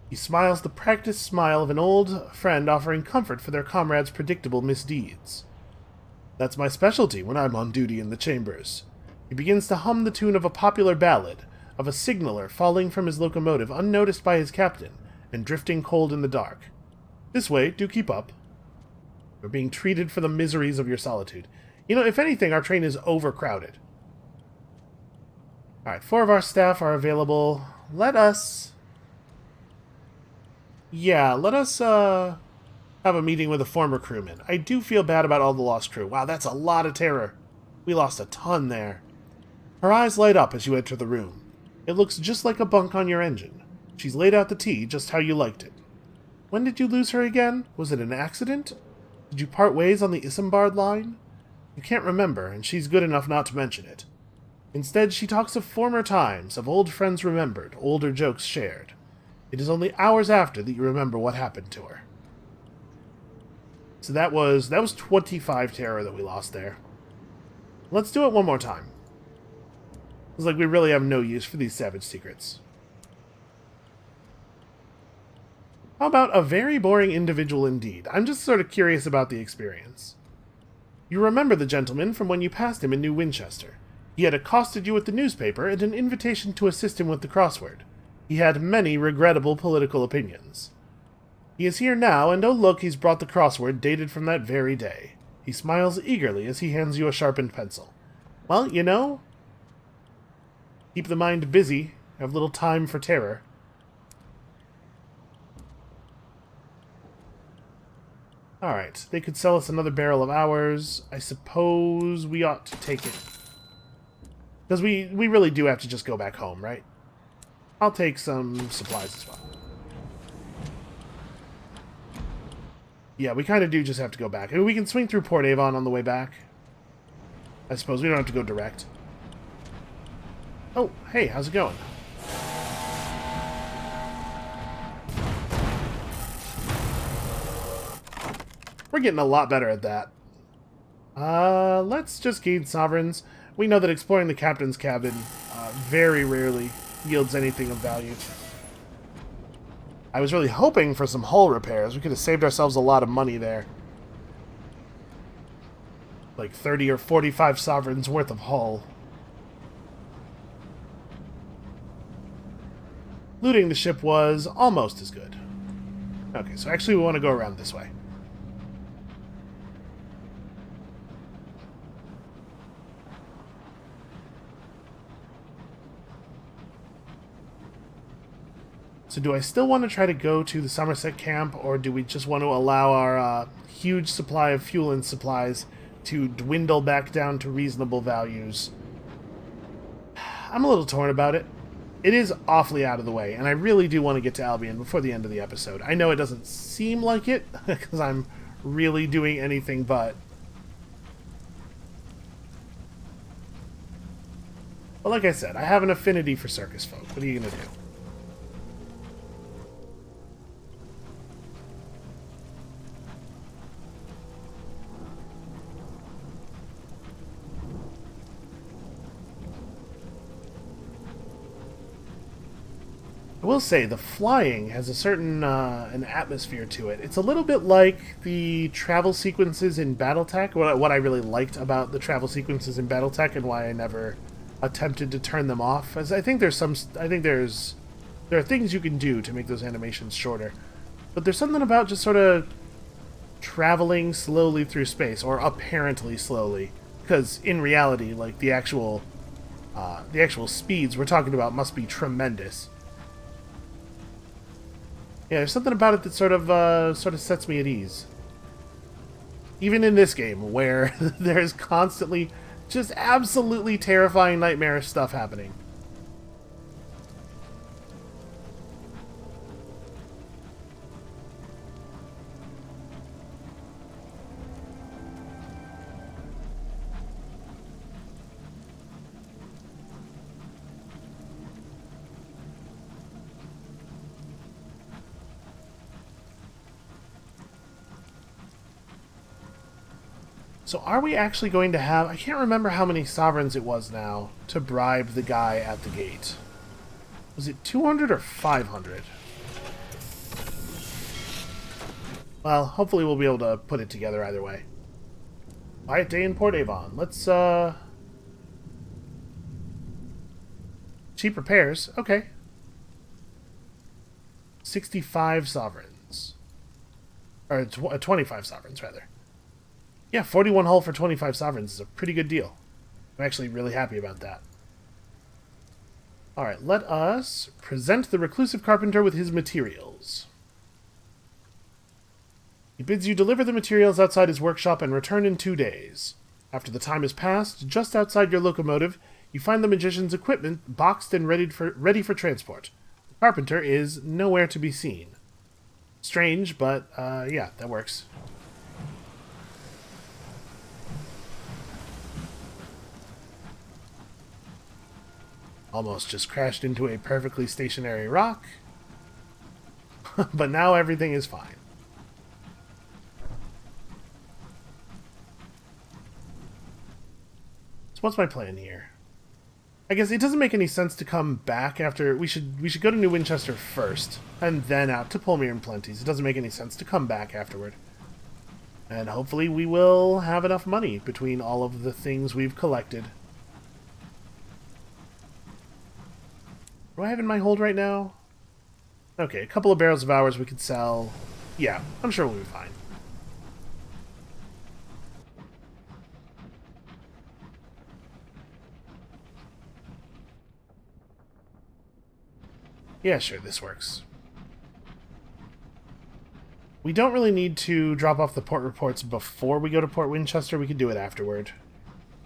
He smiles the practiced smile of an old friend offering comfort for their comrade's predictable misdeeds. That's my specialty when I'm on duty in the chambers. He begins to hum the tune of a popular ballad, of a signaller falling from his locomotive unnoticed by his captain, and drifting cold in the dark. This way, do keep up. You're being treated for the miseries of your solitude. You know, if anything, our train is overcrowded. Alright, 4 of our staff are available. Let us have a meeting with a former crewman. I do feel bad about all the lost crew. Wow, that's a lot of terror. We lost a ton there. Her eyes light up as you enter the room. It looks just like a bunk on your engine. She's laid out the tea just how you liked it. When did you lose her again? Was it an accident? Did you part ways on the Isambard line? You can't remember, and she's good enough not to mention it. Instead, she talks of former times, of old friends remembered, older jokes shared. It is only hours after that you remember what happened to her. So that was 25 terror that we lost there. Let's do it one more time. It's like we really have no use for these savage secrets. How about a very boring individual indeed? I'm just sort of curious about the experience. You remember the gentleman from when you passed him in New Winchester. He had accosted you with the newspaper and an invitation to assist him with the crossword. He had many regrettable political opinions. He is here now, and oh look, he's brought the crossword dated from that very day. He smiles eagerly as he hands you a sharpened pencil. Well, you know, keep the mind busy, have little time for terror. Alright, they could sell us another barrel of ours. I suppose we ought to take it. Because we really do have to just go back home, right? I'll take some supplies as well. Yeah, we kind of do just have to go back. I mean, we can swing through Port Avon on the way back. I suppose we don't have to go direct. Oh, hey, how's it going? We're getting a lot better at that. Let's just gain sovereigns. We know that exploring the captain's cabin very rarely yields anything of value. I was really hoping for some hull repairs. We could have saved ourselves a lot of money there. Like 30 or 45 sovereigns worth of hull. Looting the ship was almost as good. Okay, so actually we want to go around this way. So do I still want to try to go to the Somerset camp, or do we just want to allow our huge supply of fuel and supplies to dwindle back down to reasonable values? I'm a little torn about it. It is awfully out of the way, and I really do want to get to Albion before the end of the episode. I know it doesn't seem like it, because I'm really doing anything but. But like I said, I have an affinity for circus folk. What are you going to do? I will say, the flying has a certain an atmosphere to it. It's a little bit like the travel sequences in BattleTech. What I really liked about the travel sequences in BattleTech and why I never attempted to turn them off, as I think there are things you can do to make those animations shorter. But there's something about just sort of traveling slowly through space, or apparently slowly, because in reality, like the actual speeds we're talking about must be tremendous. Yeah, there's something about it that sort of sets me at ease. Even in this game, where there's constantly just absolutely terrifying, nightmarish stuff happening. So are we actually going to have... I can't remember how many sovereigns it was now to bribe the guy at the gate. Was it 200 or 500? Well, hopefully we'll be able to put it together either way. Quiet day in Port Avon. Let's, cheap repairs. Okay. 65 sovereigns. Or 25 sovereigns, rather. Yeah, 41 hull for 25 sovereigns is a pretty good deal. I'm actually really happy about that. Alright, let us present the reclusive carpenter with his materials. He bids you deliver the materials outside his workshop and return in 2 days. After the time has passed, just outside your locomotive, you find the magician's equipment boxed and ready for transport. The carpenter is nowhere to be seen. Strange, but yeah, that works. Almost just crashed into a perfectly stationary rock. But now everything is fine. So what's my plan here? I guess it doesn't make any sense to come back after... We should go to New Winchester first, and then out to Polmere and Plenty's. It doesn't make any sense to come back afterward. And hopefully we will have enough money between all of the things we've collected. What do I have in my hold right now? Okay, a couple of barrels of ours we could sell. Yeah, I'm sure we'll be fine. Yeah, sure, this works. We don't really need to drop off the port reports before we go to Port Winchester. We could do it afterward.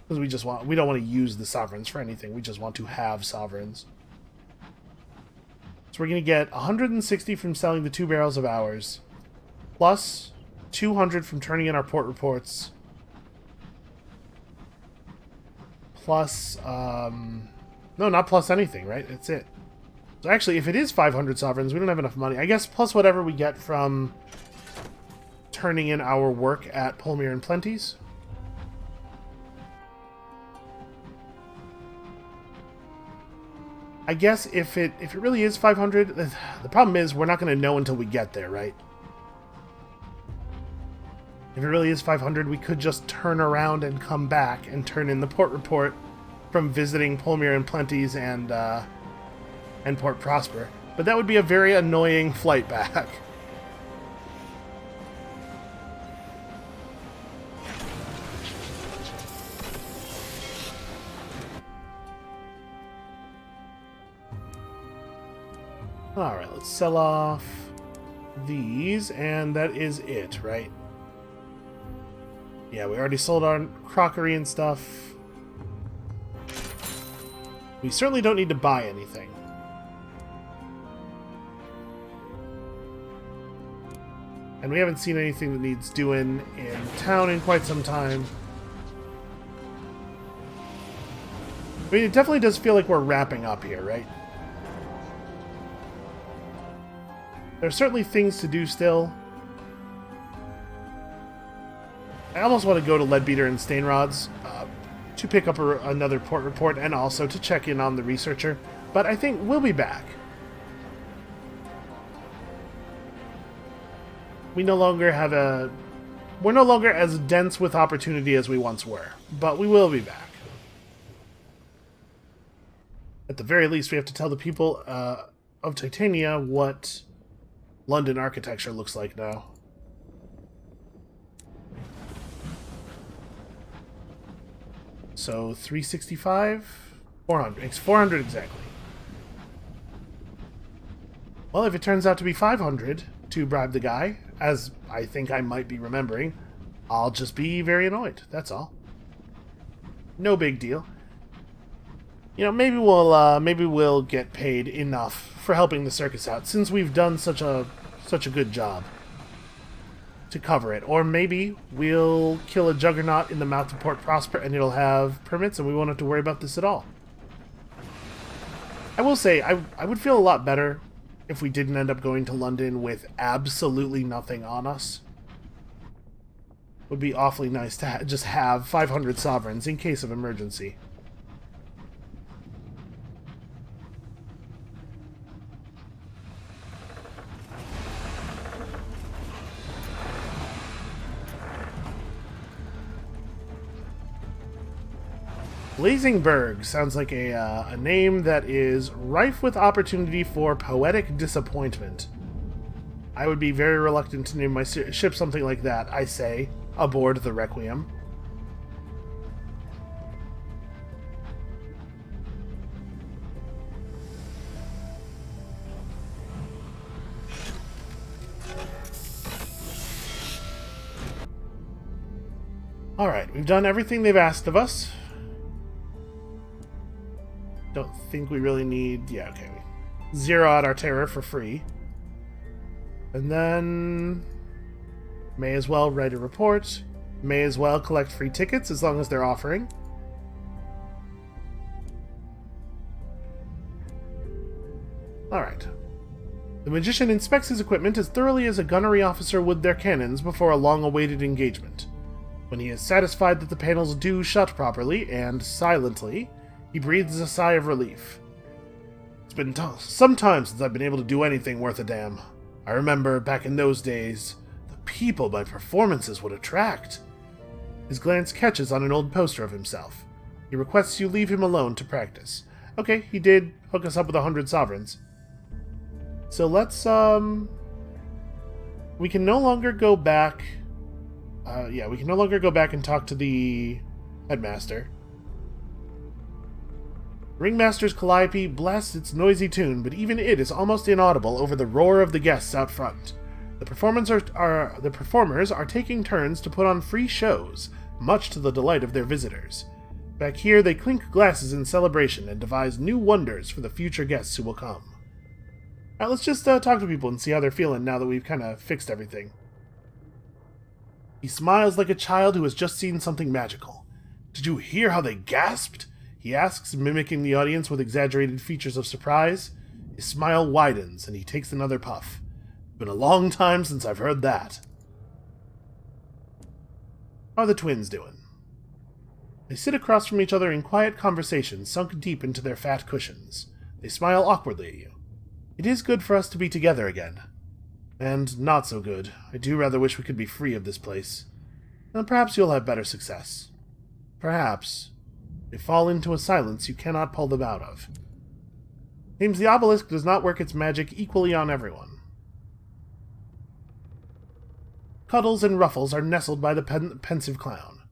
Because we don't want to use the sovereigns for anything. We just want to have sovereigns. So we're going to get 160 from selling the 2 barrels of ours, plus 200 from turning in our port reports, plus, no, not plus anything, right? That's it. So actually, if it is 500 sovereigns, we don't have enough money. I guess plus whatever we get from turning in our work at Polmere and Plenty's. I guess if it really is 500, the problem is we're not going to know until we get there, right? If it really is 500, we could just turn around and come back and turn in the port report from visiting Polmere and Plenty's and Port Prosper. But that would be a very annoying flight back. Alright, let's sell off these, and that is it, right? Yeah, we already sold our crockery and stuff. We certainly don't need to buy anything. we haven't seen anything that needs doing in town in quite some time. I mean, it definitely does feel like we're wrapping up here, right? There are certainly things to do still. I almost want to go to Leadbeater and Stainrods to pick up another port report and also to check in on the researcher, but I think we'll be back. We're no longer as dense with opportunity as we once were, but we will be back. At the very least, we have to tell the people of Titania what London architecture looks like now. So 365, 400. It's 400 exactly. Well, if it turns out to be 500 to bribe the guy, as I think I might be remembering, I'll just be very annoyed. That's all. No big deal. You know, maybe we'll get paid enough for helping the circus out, since we've done such a good job to cover it. Or maybe we'll kill a juggernaut in the mouth of Port Prosper and it'll have permits and we won't have to worry about this at all. I will say, I would feel a lot better if we didn't end up going to London with absolutely nothing on us. It would be awfully nice to just have 500 sovereigns in case of emergency. Blazingburg sounds like a name that is rife with opportunity for poetic disappointment. I would be very reluctant to name my ship something like that, I say, aboard the Requiem. Alright, we've done everything they've asked of us. Don't think we really need... Yeah, okay. Zero out our terror for free. And then... may as well write a report. May as well collect free tickets as long as they're offering. Alright. The magician inspects his equipment as thoroughly as a gunnery officer would their cannons before a long-awaited engagement. When he is satisfied that the panels do shut properly and silently, he breathes a sigh of relief. It's been some time since I've been able to do anything worth a damn. I remember, back in those days, the people my performances would attract. His glance catches on an old poster of himself. He requests you leave him alone to practice. Okay, he did hook us up with 100 sovereigns. So let's, we can no longer go back... yeah, we can no longer go back and talk to the headmaster. Ringmaster's calliope blasts its noisy tune, but even it is almost inaudible over the roar of the guests out front. The performers are taking turns to put on free shows, much to the delight of their visitors. Back here, they clink glasses in celebration and devise new wonders for the future guests who will come. Alright, let's just talk to people and see how they're feeling now that we've kind of fixed everything. He smiles like a child who has just seen something magical. Did you hear how they gasped? He asks, mimicking the audience with exaggerated features of surprise. His smile widens, and he takes another puff. It's been a long time since I've heard that. How are the twins doing? They sit across from each other in quiet conversation, sunk deep into their fat cushions. They smile awkwardly at you. It is good for us to be together again. And not so good. I do rather wish we could be free of this place. And perhaps you'll have better success. Perhaps. They fall into a silence you cannot pull them out of. Seems the obelisk does not work its magic equally on everyone. Cuddles and Ruffles are nestled by the pensive clown.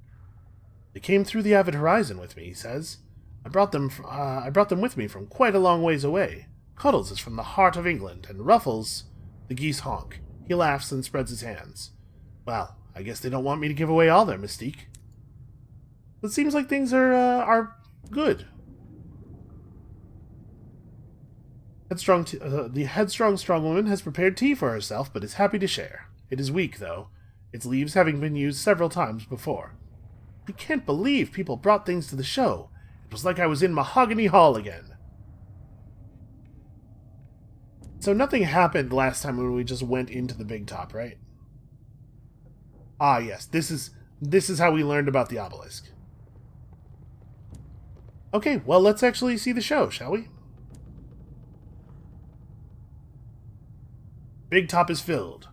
They came through the avid horizon with me, he says. I brought them with me from quite a long ways away. Cuddles is from the heart of England, and Ruffles... The geese honk. He laughs and spreads his hands. Well, I guess they don't want me to give away all their mystique. It seems like things are good. The headstrong strong woman has prepared tea for herself, but is happy to share. It is weak, though, its leaves having been used several times before. I can't believe people brought things to the show. It was like I was in Mahogany Hall again. So nothing happened last time when we just went into the big top, right? Ah, yes, this is how we learned about the obelisk. Okay, well, let's actually see the show, shall we? Big top is filled.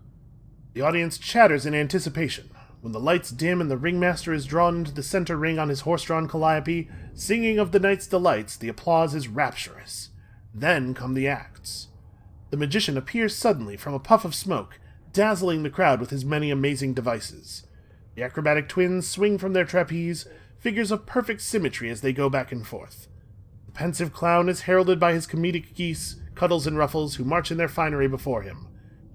The audience chatters in anticipation. When the lights dim and the ringmaster is drawn into the center ring on his horse-drawn calliope, singing of the night's delights, the applause is rapturous. Then come the acts. The magician appears suddenly from a puff of smoke, dazzling the crowd with his many amazing devices. The acrobatic twins swing from their trapeze, figures of perfect symmetry as they go back and forth. The pensive clown is heralded by his comedic geese, Cuddles and Ruffles, who march in their finery before him.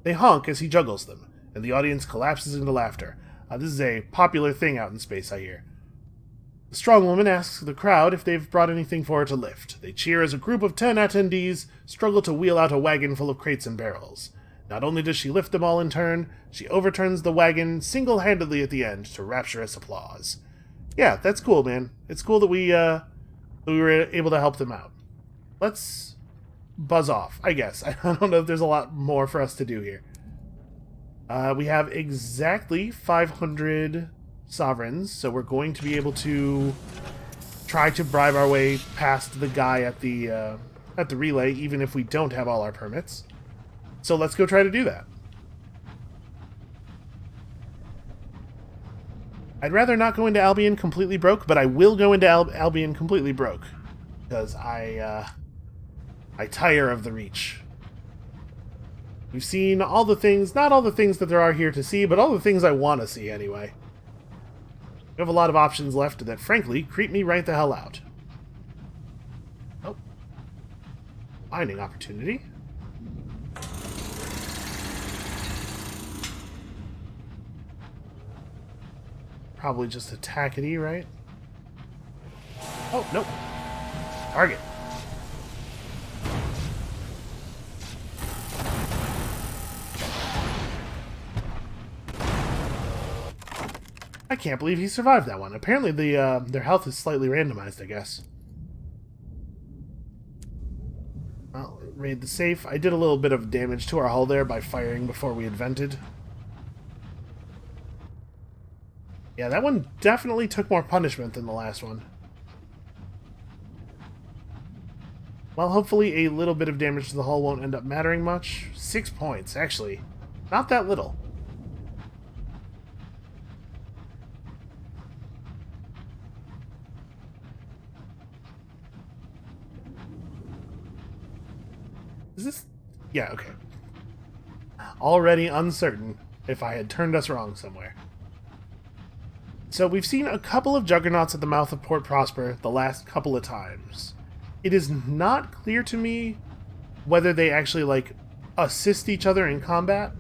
They honk as he juggles them, and the audience collapses into laughter. This is a popular thing out in space, I hear. The strong woman asks the crowd if they've brought anything for her to lift. They cheer as a group of 10 attendees struggle to wheel out a wagon full of crates and barrels. Not only does she lift them all in turn, she overturns the wagon single-handedly at the end to rapturous applause. Yeah, that's cool, man. It's cool that we were able to help them out. Let's buzz off, I guess. I don't know if there's a lot more for us to do here. We have exactly 500 sovereigns, so we're going to be able to try to bribe our way past the guy at the relay, even if we don't have all our permits. So let's go try to do that. I'd rather not go into Albion completely broke, but I will go into Albion completely broke, because I tire of the Reach. We've seen all the things, not all the things that there are here to see, but all the things I want to see anyway. We have a lot of options left that, frankly, creep me right the hell out. Oh. Mining opportunity. Probably just attack-y, right? Oh, nope. Target. I can't believe he survived that one. Apparently their health is slightly randomized, I guess. Well, raid the safe. I did a little bit of damage to our hull there by firing before we had vented. Yeah, that one definitely took more punishment than the last one. Well, hopefully a little bit of damage to the hull won't end up mattering much. 6 points, actually. Not that little. Is this... Yeah, okay. Already uncertain if I had turned us wrong somewhere. So we've seen a couple of juggernauts at the mouth of Port Prosper the last couple of times. It is not clear to me whether they actually, like, assist each other in combat.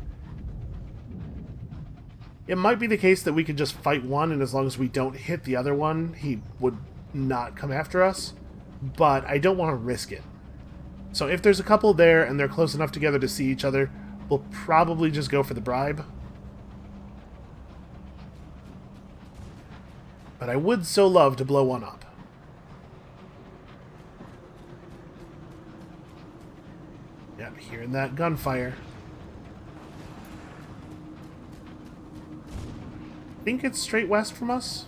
It might be the case that we could just fight one, and as long as we don't hit the other one, he would not come after us. But I don't want to risk it. So if there's a couple there and they're close enough together to see each other, we'll probably just go for the bribe. But I would so love to blow one up. Yep, hearing that gunfire. I think it's straight west from us.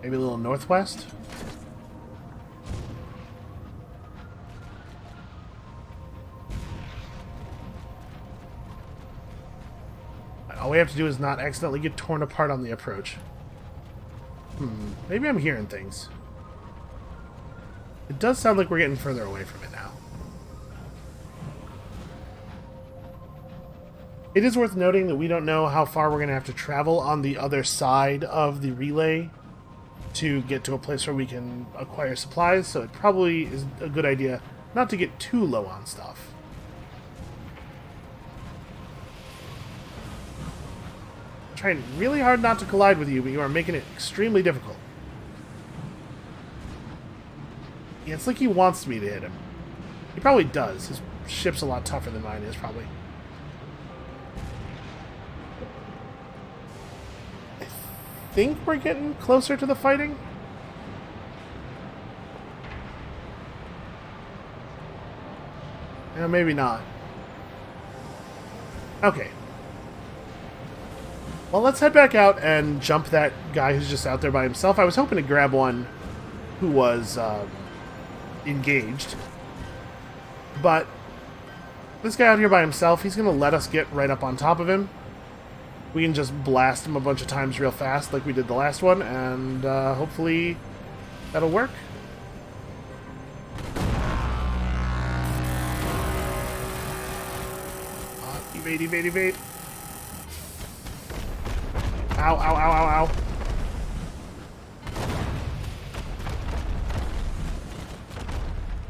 Maybe a little northwest. All we have to do is not accidentally get torn apart on the approach. Maybe I'm hearing things. It does sound like we're getting further away from it now. It is worth noting that we don't know how far we're going to have to travel on the other side of the relay to get to a place where we can acquire supplies, so it probably is a good idea not to get too low on stuff. Trying really hard not to collide with you, but you are making it extremely difficult. Yeah, it's like he wants me to hit him. He probably does. His ship's a lot tougher than mine is, probably. I think we're getting closer to the fighting. Maybe not. Okay. Well, let's head back out and jump that guy who's just out there by himself. I was hoping to grab one who was engaged. But this guy out here by himself, he's going to let us get right up on top of him. We can just blast him a bunch of times real fast like we did the last one, and hopefully that'll work. Evade, evade, evade. Ow, ow, ow, ow, ow.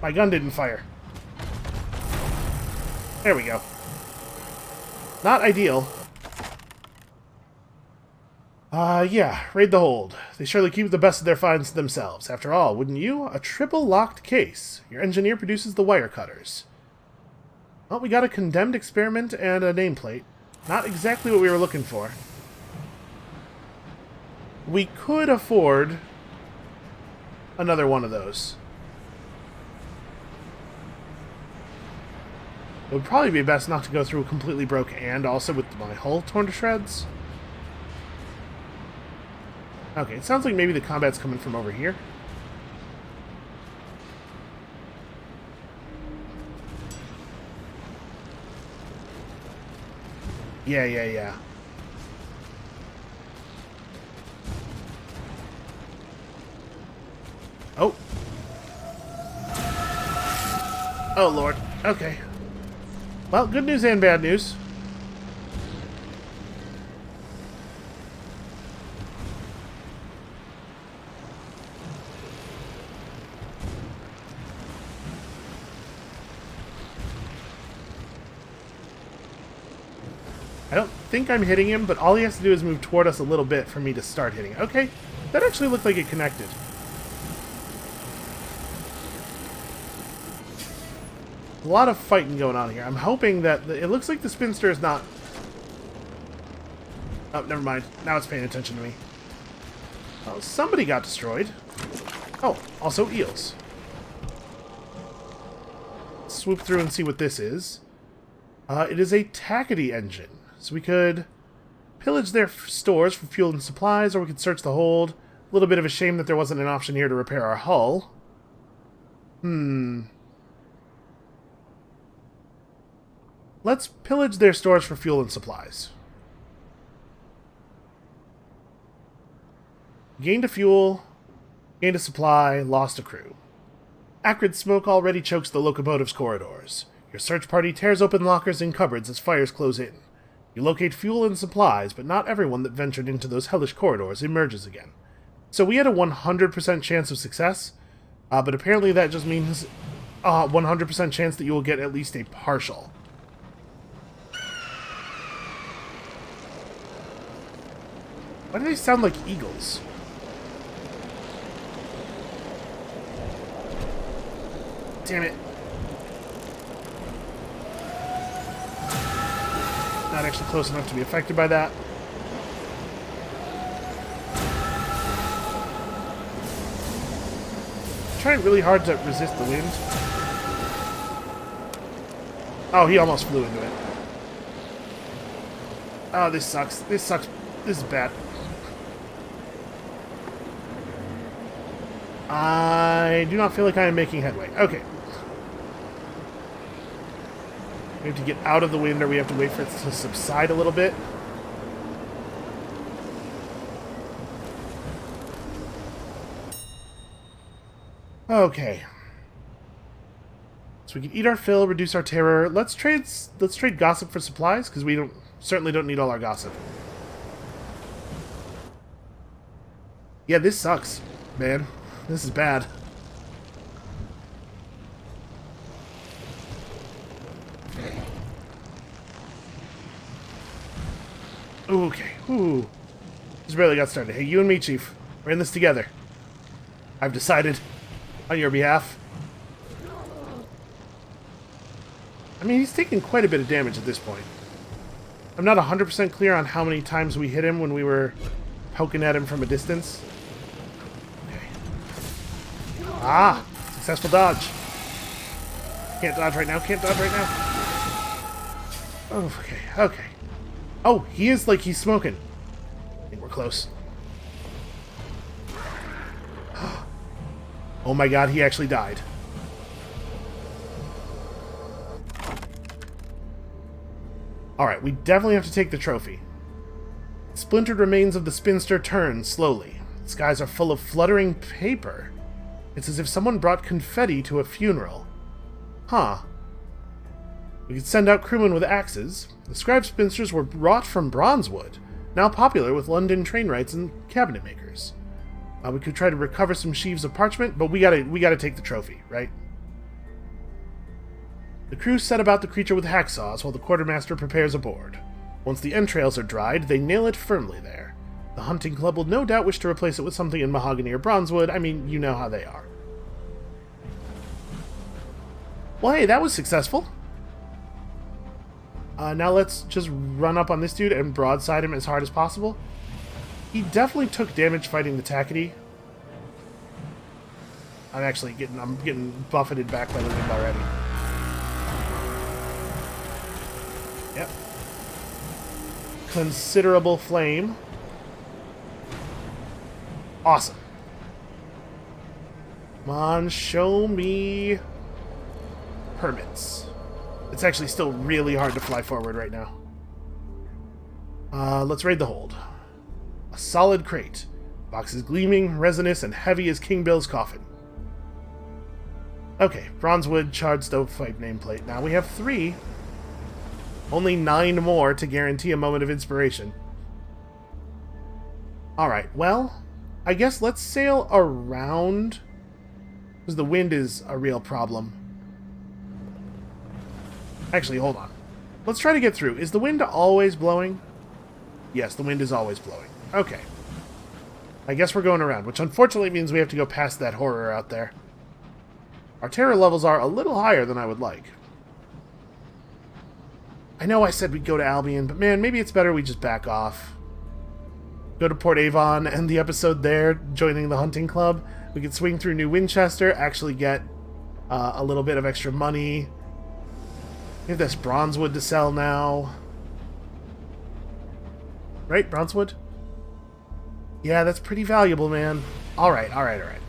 My gun didn't fire. There we go. Not ideal. Yeah, raid the hold. They surely keep the best of their finds to themselves. After all, wouldn't you? A triple locked case. Your engineer produces the wire cutters. Well, we got a condemned experiment and a nameplate. Not exactly what we were looking for. We could afford another one of those. It would probably be best not to go through completely broke and also with my hull torn to shreds. Okay, it sounds like maybe the combat's coming from over here. Yeah. Oh. Oh, Lord. Okay. Well, good news and bad news. I don't think I'm hitting him, but all he has to do is move toward us a little bit for me to start hitting. Okay, that actually looked like it connected. A lot of fighting going on here. I'm hoping that... it looks like the spinster is not... Oh, never mind. Now it's paying attention to me. Oh, somebody got destroyed. Oh, also eels. Swoop through and see what this is. It is a tackety engine. So we could pillage their stores for fuel and supplies, or we could search the hold. A little bit of a shame that there wasn't an option here to repair our hull. Let's pillage their stores for fuel and supplies. Gained a fuel, gained a supply, lost a crew. Acrid smoke already chokes the locomotive's corridors. Your search party tears open lockers and cupboards as fires close in. You locate fuel and supplies, but not everyone that ventured into those hellish corridors emerges again. So we had a 100% chance of success, but apparently that just means a 100% chance that you will get at least a partial. Why do they sound like eagles? Damn it. Not actually close enough to be affected by that. I'm trying really hard to resist the wind. Oh, he almost flew into it. Oh, this sucks. This sucks. This is bad. I do not feel like I am making headway. Okay. We have to get out of the wind, or we have to wait for it to subside a little bit. Okay. So we can eat our fill, reduce our terror. Let's trade gossip for supplies, because we certainly don't need all our gossip. Yeah, this sucks, man. This is bad. Okay. Ooh. Just barely got started. Hey, you and me, Chief. We're in this together. I've decided on your behalf. I mean, he's taking quite a bit of damage at this point. I'm not 100% clear on how many times we hit him when we were poking at him from a distance. Okay. Ah! Successful dodge. Can't dodge right now, can't dodge right now. Oh, okay, okay. Oh, he is like he's smoking. I think we're close. Oh my god, he actually died. Alright, we definitely have to take the trophy. Splintered remains of the spinster turn slowly. The skies are full of fluttering paper. It's as if someone brought confetti to a funeral. Huh. We could send out crewmen with axes. The scribe spinsters were wrought from bronze wood, now popular with London trainwrights and cabinet makers. We could try to recover some sheaves of parchment, but we gotta take the trophy, right? The crew set about the creature with hacksaws while the quartermaster prepares a board. Once the entrails are dried, they nail it firmly there. The hunting club will no doubt wish to replace it with something in mahogany or bronzewood. I mean, you know how they are. Well, hey, that was successful. Now let's just run up on this dude and broadside him as hard as possible. He definitely took damage fighting the Tackety. I'm getting buffeted back by the wind already. Yep. Considerable flame. Awesome. Come on, show me permits. It's actually still really hard to fly forward right now. Let's raid the hold. A solid crate. Box is gleaming, resinous, and heavy as King Bill's coffin. Okay, bronzewood, charred stovepipe nameplate. Now we have 3. Only 9 more to guarantee a moment of inspiration. Alright, well, I guess let's sail around, because the wind is a real problem. Actually, hold on. Let's try to get through. Is the wind always blowing? Yes, the wind is always blowing. Okay. I guess we're going around, which unfortunately means we have to go past that horror out there. Our terror levels are a little higher than I would like. I know I said we'd go to Albion, but man, maybe it's better we just back off. Go to Port Avon, end the episode there, joining the hunting club. We could swing through New Winchester, actually get a little bit of extra money. We have this bronzewood to sell now. Right, bronzewood? Yeah, that's pretty valuable, man. Alright, alright, alright.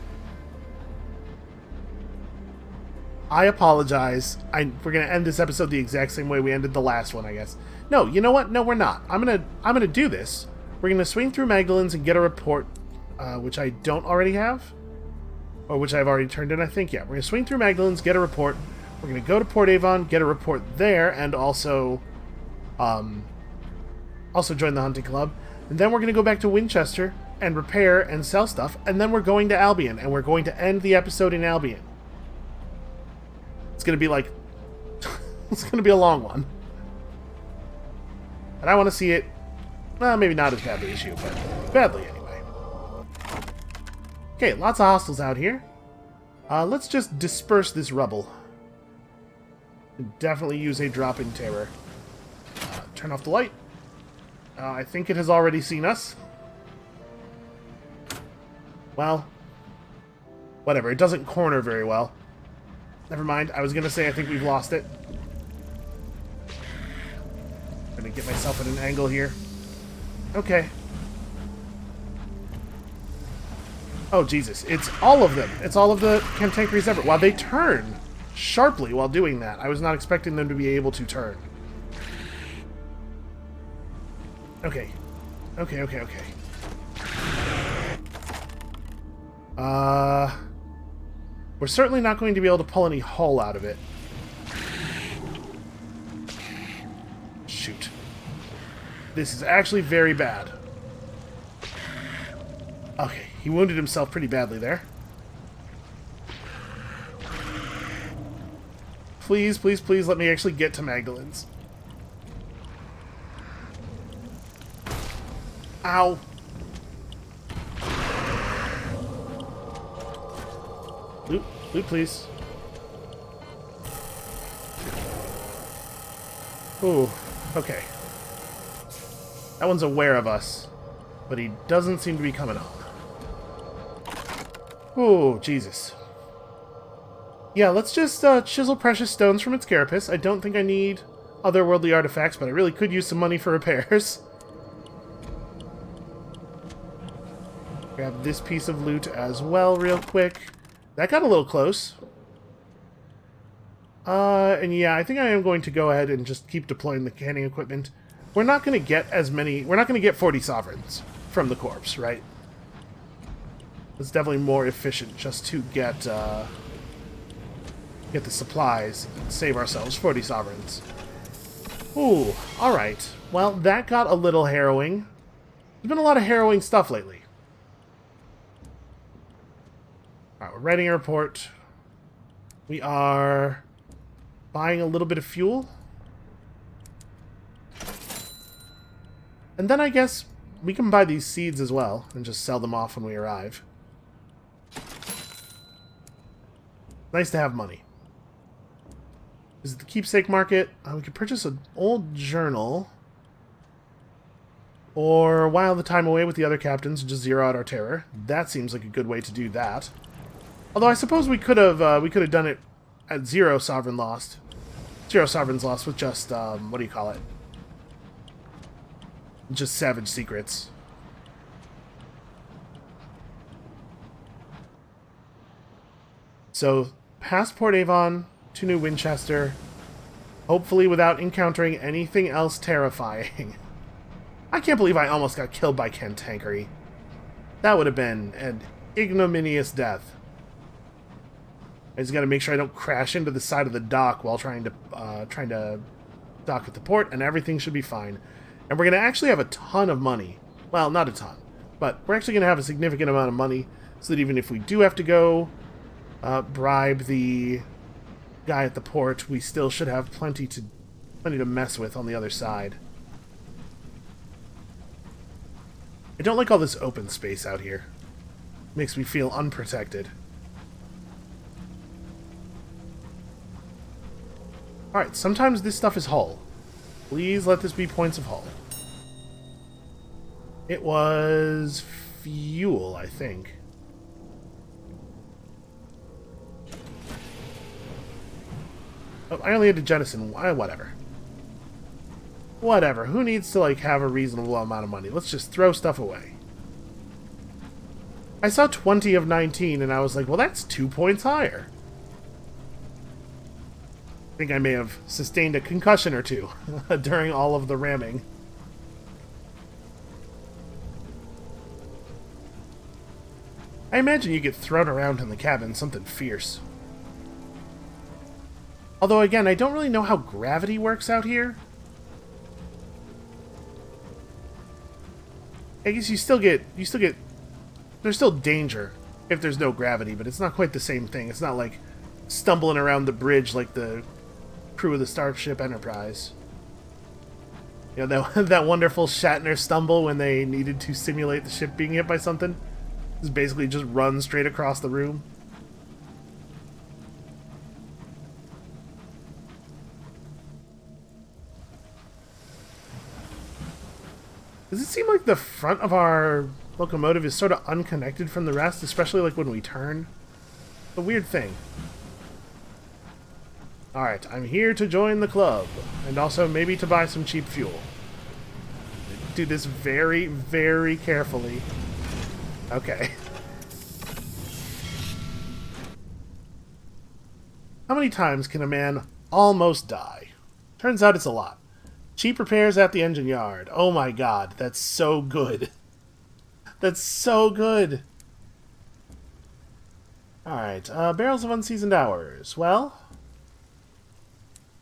I apologize. We're gonna end this episode the exact same way we ended the last one, I guess. No, you know what? No, we're not. I'm gonna do this. We're gonna swing through Magdalen's and get a report, which I don't already have, or which I've already turned in, I think. Yeah, we're gonna swing through Magdalen's, get a report. We're gonna go to Port Avon, get a report there, and also join the hunting club. And then we're gonna go back to Winchester and repair and sell stuff, and then we're going to Albion, and we're going to end the episode in Albion. It's gonna be like... it's gonna be a long one. And I want to see it... well, maybe not as badly as you, but badly anyway. Okay, lots of hostiles out here. Let's just disperse this rubble. Definitely use a drop in terror. Turn off the light. I think it has already seen us. Well, whatever. It doesn't corner very well. Never mind. I was going to say I think we've lost it. I'm going to get myself at an angle here. Okay. Oh, Jesus. It's all of them. It's all of the cantankeries ever. Wow, they turn sharply while doing that. I was not expecting them to be able to turn. Okay. Okay, okay, okay. We're certainly not going to be able to pull any hull out of it. Shoot. This is actually very bad. Okay, he wounded himself pretty badly there. Please, please, please let me actually get to Magdalen's. Ow. Loot, loot, please. Ooh, okay. That one's aware of us, but he doesn't seem to be coming on. Ooh, Jesus. Yeah, let's just chisel precious stones from its carapace. I don't think I need otherworldly artifacts, but I really could use some money for repairs. Grab this piece of loot as well real quick. That got a little close. And yeah, I think I am going to go ahead and just keep deploying the canning equipment. We're not going to get as many... We're not going to get 40 sovereigns from the corpse, right? It's definitely more efficient just to get the supplies and save ourselves 40 sovereigns. Ooh, alright. Well, that got a little harrowing. There's been a lot of harrowing stuff lately. Alright, we're writing a report. We are buying a little bit of fuel. And then I guess we can buy these seeds as well and just sell them off when we arrive. Nice to have money. Is it the keepsake market? We could purchase an old journal. Or while the time away with the other captains and just zero out our terror. That seems like a good way to do that. Although I suppose we could have done it at 0 sovereign lost. 0 sovereigns lost with just what do you call it? Just savage secrets. So, past Port Avon to New Winchester, hopefully without encountering anything else terrifying. I can't believe I almost got killed by cantankery. That would have been an ignominious death. I just got to make sure I don't crash into the side of the dock while trying to dock at the port, and everything should be fine. And we're going to actually have a ton of money. Well, not a ton, but we're actually going to have a significant amount of money, so that even if we do have to go bribe the guy at the port, we still should have plenty to mess with on the other side. I don't like all this open space out here. Makes me feel unprotected. Alright, sometimes this stuff is hull. Please let this be points of hull. It was fuel, I think. Oh, I only had to jettison. Whatever. Whatever. Who needs to, like, have a reasonable amount of money? Let's just throw stuff away. I saw 20 of 19, and I was like, well, that's 2 points higher. I think I may have sustained a concussion or two during all of the ramming. I imagine you get thrown around in the cabin, something fierce. Although, again, I don't really know how gravity works out here. I guess you still get, there's still danger if there's no gravity, but it's not quite the same thing. It's not like stumbling around the bridge like the crew of the Starship Enterprise. You know, that wonderful Shatner stumble when they needed to simulate the ship being hit by something? Just basically just run straight across the room. Does it seem like the front of our locomotive is sort of unconnected from the rest, especially like when we turn? A weird thing. Alright, I'm here to join the club, and also maybe to buy some cheap fuel. Do this very, very carefully. Okay. How many times can a man almost die? Turns out it's a lot. Cheap repairs at the engine yard. Oh my god, that's so good. That's so good. Alright, barrels of unseasoned hours. Well,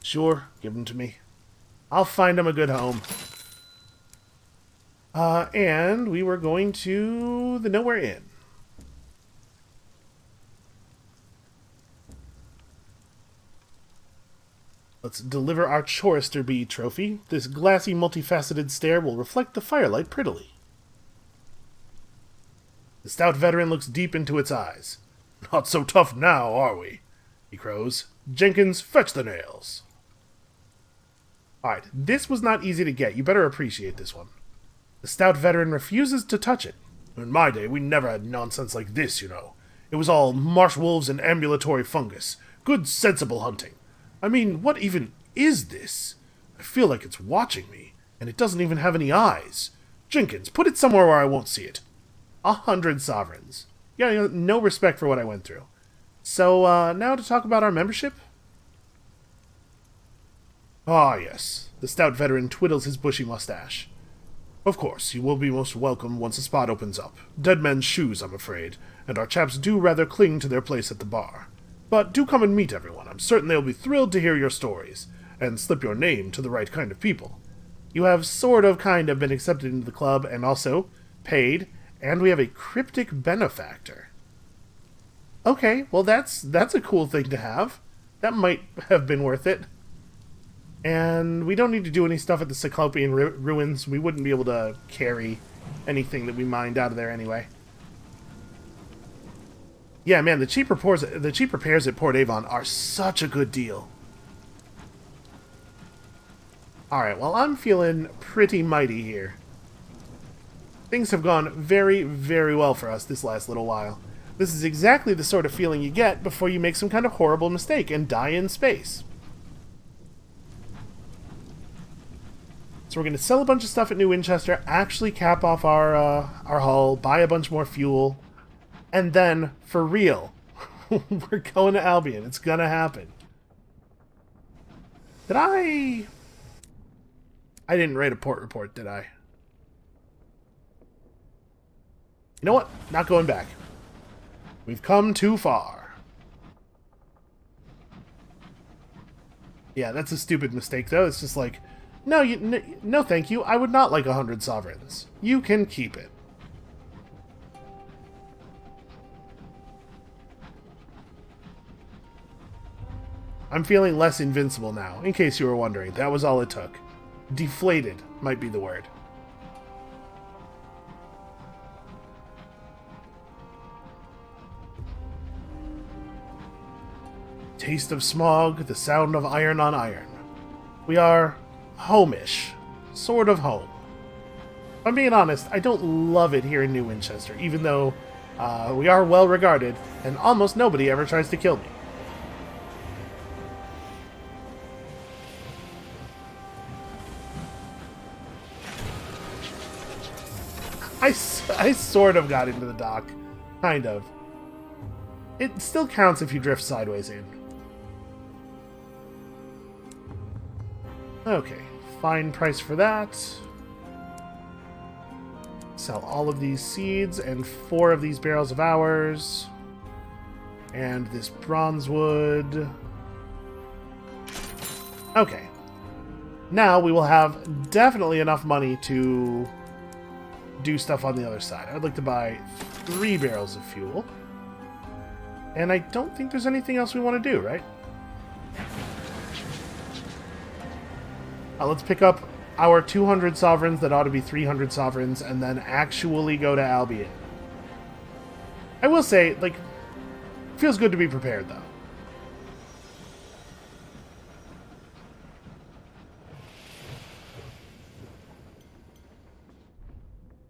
sure, give them to me. I'll find them a good home. And we were going to the Nowhere Inn. Let's deliver our Chorister Bee trophy. This glassy, multifaceted stare will reflect the firelight prettily. The stout veteran looks deep into its eyes. Not so tough now, are we? He crows. Jenkins, fetch the nails. Alright, this was not easy to get. You better appreciate this one. The stout veteran refuses to touch it. In my day, we never had nonsense like this, you know. It was all marsh wolves and ambulatory fungus. Good, sensible hunting. I mean, what even is this? I feel like it's watching me, and it doesn't even have any eyes. Jenkins, put it somewhere where I won't see it. 100 sovereigns. Yeah, no respect for what I went through. So, now to talk about our membership? Ah, yes. The stout veteran twiddles his bushy mustache. Of course, you will be most welcome once a spot opens up. Dead men's shoes, I'm afraid, and our chaps do rather cling to their place at the bar. But do come and meet everyone. I'm certain they'll be thrilled to hear your stories, and slip your name to the right kind of people. You have sort of kind of been accepted into the club, and also paid, and we have a cryptic benefactor. Okay, well that's a cool thing to have. That might have been worth it. And we don't need to do any stuff at the Cyclopean ruins. We wouldn't be able to carry anything that we mined out of there anyway. Yeah, man, the cheap repairs at Port Avon are such a good deal. Alright, well, I'm feeling pretty mighty here. Things have gone very, very well for us this last little while. This is exactly the sort of feeling you get before you make some kind of horrible mistake and die in space. So we're going to sell a bunch of stuff at New Winchester, actually cap off our hull, buy a bunch more fuel, and then, for real, we're going to Albion. It's going to happen. Did I didn't write a port report, did I? You know what? Not going back. We've come too far. Yeah, that's a stupid mistake, though. It's just like, no, no, thank you. I would not like 100 sovereigns. You can keep it. I'm feeling less invincible now, in case you were wondering. That was all it took. Deflated might be the word. Taste of smog, the sound of iron on iron. We are home-ish. Sort of home. If I'm being honest, I don't love it here in New Winchester, even though we are well regarded, and almost nobody ever tries to kill me. I sort of got into the dock. Kind of. It still counts if you drift sideways in. Okay, fine price for that. Sell all of these seeds and 4 of these barrels of ours. And this bronze wood. Okay. Now we will have definitely enough money to do stuff on the other side. I'd like to buy 3 barrels of fuel. And I don't think there's anything else we want to do, right? Let's pick up our 200 sovereigns that ought to be 300 sovereigns and then actually go to Albion. I will say, like, feels good to be prepared, though.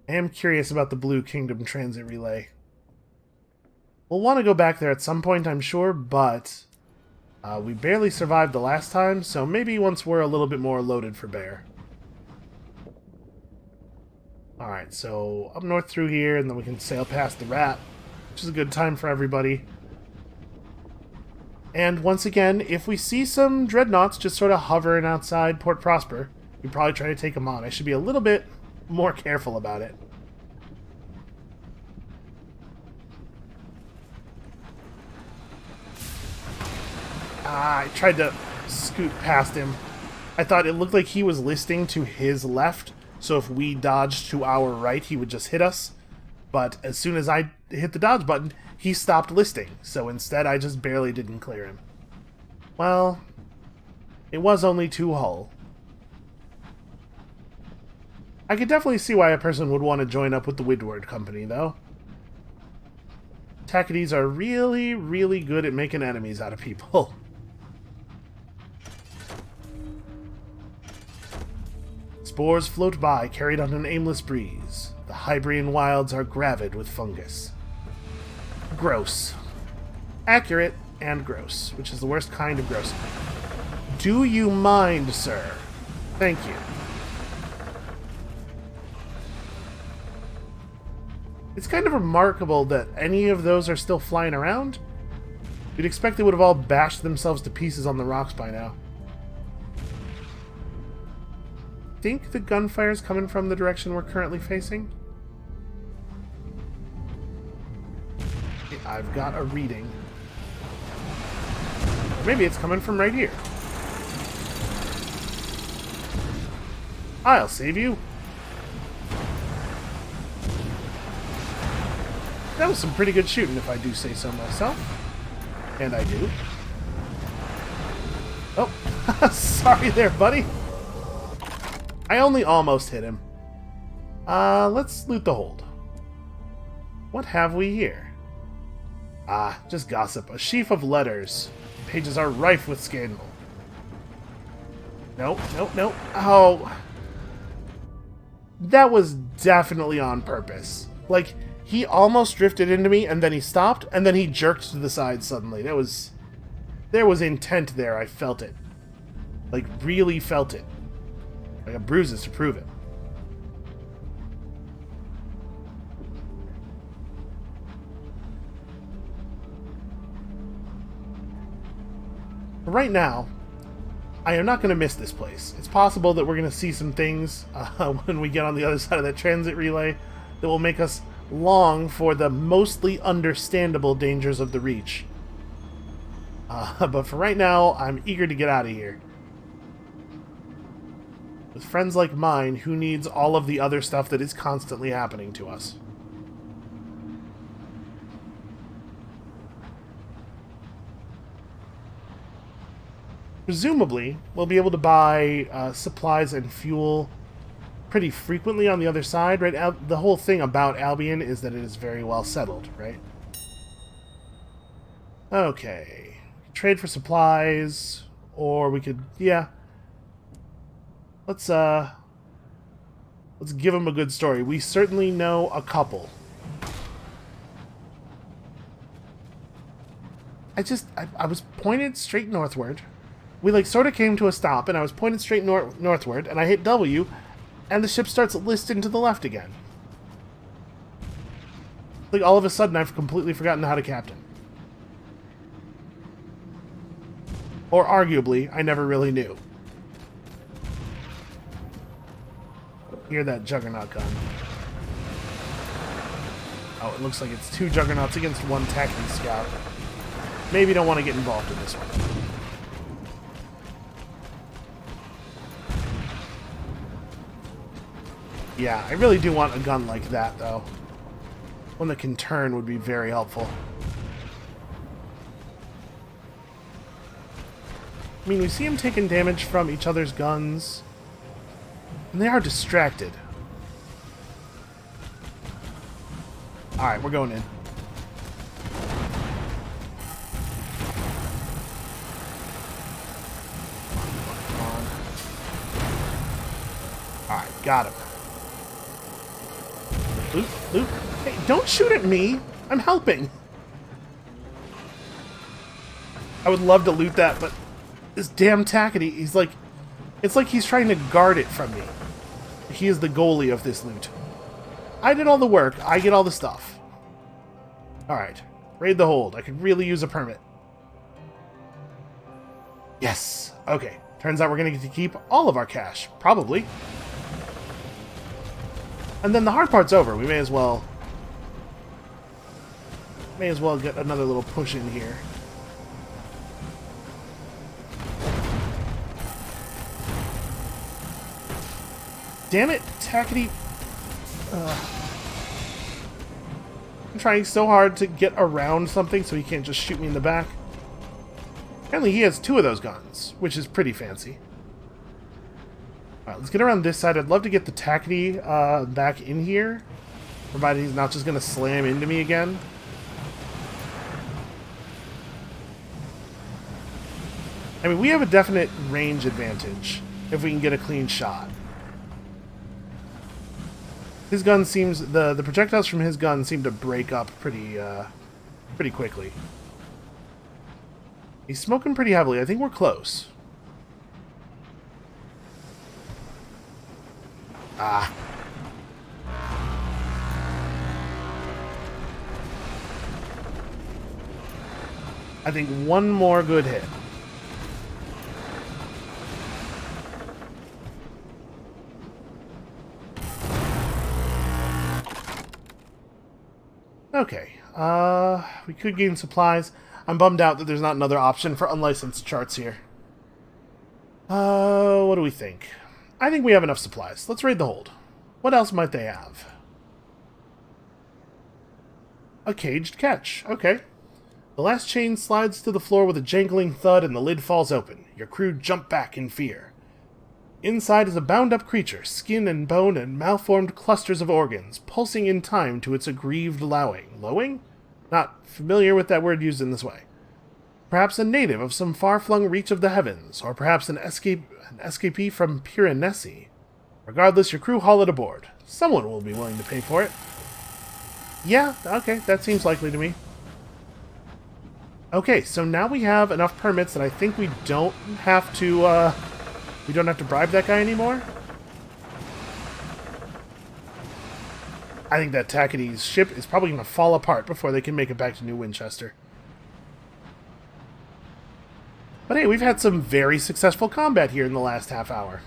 I am curious about the Blue Kingdom transit relay. We'll want to go back there at some point, I'm sure, but we barely survived the last time, so maybe once we're a little bit more loaded for bear. Alright, so up north through here, and then we can sail past the Rat, which is a good time for everybody. And once again, if we see some dreadnoughts just sort of hovering outside Port Prosper, we probably try to take them on. I should be a little bit more careful about it. I tried to scoot past him. I thought it looked like he was listing to his left, so if we dodged to our right, he would just hit us. But as soon as I hit the dodge button, he stopped listing, so instead I just barely didn't clear him. Well, it was only 2 hull. I could definitely see why a person would want to join up with the Woodward Company, though. Tacadies are really, really good at making enemies out of people. Spores float by, carried on an aimless breeze. The Hybrian wilds are gravid with fungus. Gross. Accurate and gross, which is the worst kind of gross. Do you mind, sir? Thank you. It's kind of remarkable that any of those are still flying around. You'd expect they would have all bashed themselves to pieces on the rocks by now. Think the gunfire's coming from the direction we're currently facing? I've got a reading. Or maybe it's coming from right here. I'll save you. That was some pretty good shooting, if I do say so myself. And I do. Oh, sorry there, buddy. I only almost hit him. Let's loot the hold. What have we here? Ah, just gossip. A sheaf of letters. Pages are rife with scandal. Nope, nope, nope. Oh. That was definitely on purpose. Like, he almost drifted into me, and then he stopped, and then he jerked to the side suddenly. There was intent there. I felt it. Like, really felt it. I got bruises to prove it. But right now, I am not going to miss this place. It's possible that we're going to see some things when we get on the other side of that transit relay that will make us long for the mostly understandable dangers of the Reach. But for right now, I'm eager to get out of here. With friends like mine, who needs all of the other stuff that is constantly happening to us? Presumably, we'll be able to buy supplies and fuel pretty frequently on the other side, right? The whole thing about Albion is that it is very well settled, right? Okay. Trade for supplies, or we could, yeah. Let's give them a good story. We certainly know a couple. I was pointed straight northward. We, like, sort of came to a stop, and I was pointed straight northward, and I hit W, and the ship starts listing to the left again. Like, all of a sudden, I've completely forgotten how to captain. Or, arguably, I never really knew. Hear that Juggernaut gun. Oh, it looks like it's 2 Juggernauts against 1 Tacking Scout. Maybe don't want to get involved in this one. Yeah, I really do want a gun like that, though. One that can turn would be very helpful. I mean, we see them taking damage from each other's guns. And they are distracted. Alright, we're going in. Alright, got him. Loot, loot. Hey, don't shoot at me! I'm helping! I would love to loot that, but this damn Tackety, he's like... It's like he's trying to guard it from me. He is the goalie of this loot. I did all the work. I get all the stuff. Alright. Raid the hold. I could really use a permit. Yes. Okay. Turns out we're going to get to keep all of our cash. Probably. And then the hard part's over. We may as well get another little push in here. Damn it, Tackety. I'm trying so hard to get around something so he can't just shoot me in the back. Apparently he has 2 of those guns, which is pretty fancy. Alright, let's get around this side. I'd love to get the Tackety back in here, provided he's not just going to slam into me again. I mean, we have a definite range advantage if we can get a clean shot. His gun seems... The projectiles from his gun seem to break up pretty quickly. He's smoking pretty heavily. I think we're close. Ah. I think one more good hit. Okay. We could gain supplies. I'm bummed out that there's not another option for unlicensed charts here. What do we think? I think we have enough supplies. Let's raid the hold. What else might they have? A caged catch. Okay. The last chain slides to the floor with a jangling thud and the lid falls open. Your crew jump back in fear. Inside is a bound-up creature, skin and bone and malformed clusters of organs, pulsing in time to its aggrieved lowing. Lowing? Not familiar with that word used in this way. Perhaps a native of some far-flung reach of the heavens, or perhaps an escapee from Piranesi. Regardless, your crew haul it aboard. Someone will be willing to pay for it. Yeah, okay, that seems likely to me. Okay, so now we have enough permits that I think we don't have to bribe that guy anymore. I think that Tackety's ship is probably going to fall apart before they can make it back to New Winchester. But hey, we've had some very successful combat here in the last half hour.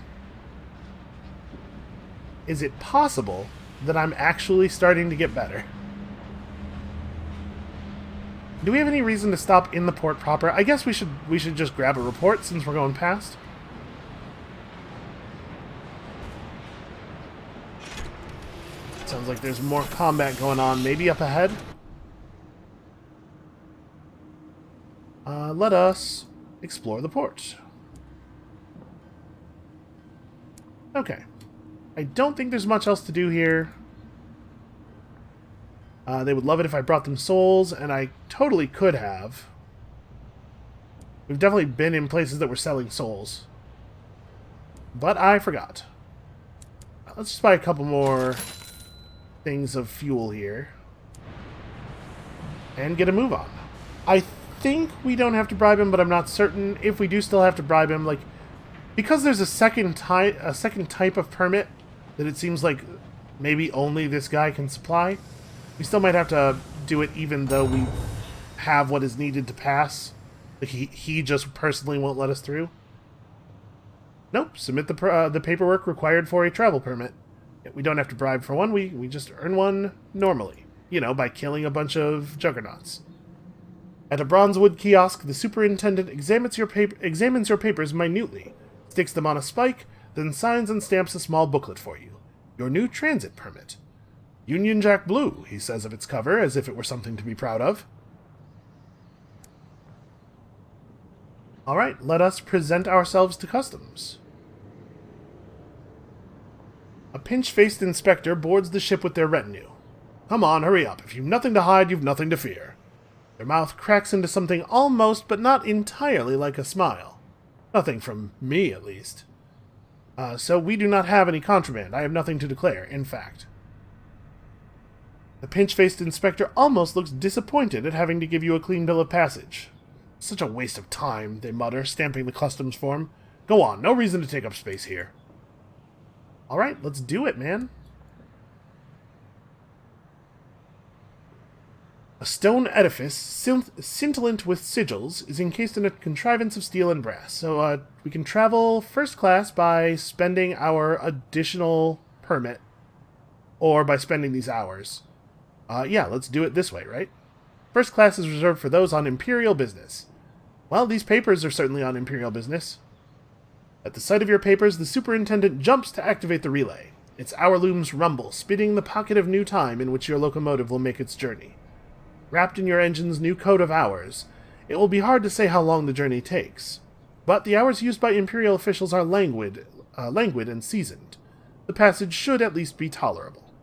Is it possible that I'm actually starting to get better? Do we have any reason to stop in the port proper? I guess we should just grab a report since we're going past. Sounds like there's more combat going on, maybe up ahead. Let us explore the port. Okay. I don't think there's much else to do here. They would love it if I brought them souls, and I totally could have. We've definitely been in places that were selling souls. But I forgot. Let's just buy a couple more things of fuel here. And get a move on. I think we don't have to bribe him, but I'm not certain. If we do still have to bribe him, like, because there's a second type of permit that it seems like maybe only this guy can supply, we still might have to do it even though we have what is needed to pass. Like he just personally won't let us through. Nope, submit the paperwork required for a travel permit. We don't have to bribe for one, we just earn one normally. You know, by killing a bunch of juggernauts. At a bronzewood kiosk, the superintendent examines your papers minutely, sticks them on a spike, then signs and stamps a small booklet for you. Your new transit permit. Union Jack Blue, he says of its cover, as if it were something to be proud of. Alright, let us present ourselves to customs. A pinch-faced inspector boards the ship with their retinue. Come on, hurry up. If you've nothing to hide, you've nothing to fear. Their mouth cracks into something almost, but not entirely like a smile. Nothing from me, at least. So we do not have any contraband. I have nothing to declare, in fact. The pinch-faced inspector almost looks disappointed at having to give you a clean bill of passage. Such a waste of time, they mutter, stamping the customs form. Go on, no reason to take up space here. Alright, let's do it, man. A stone edifice, scintillant with sigils, is encased in a contrivance of steel and brass. So we can travel first class by spending our additional permit, or by spending these hours. Yeah, let's do it this way, right? First class is reserved for those on Imperial business. Well, these papers are certainly on Imperial business. At the sight of your papers, the superintendent jumps to activate the relay. Its hour looms rumble, spinning the pocket of new time in which your locomotive will make its journey. Wrapped in your engine's new code of hours, it will be hard to say how long the journey takes. But the hours used by Imperial officials are languid and seasoned. The passage should at least be tolerable.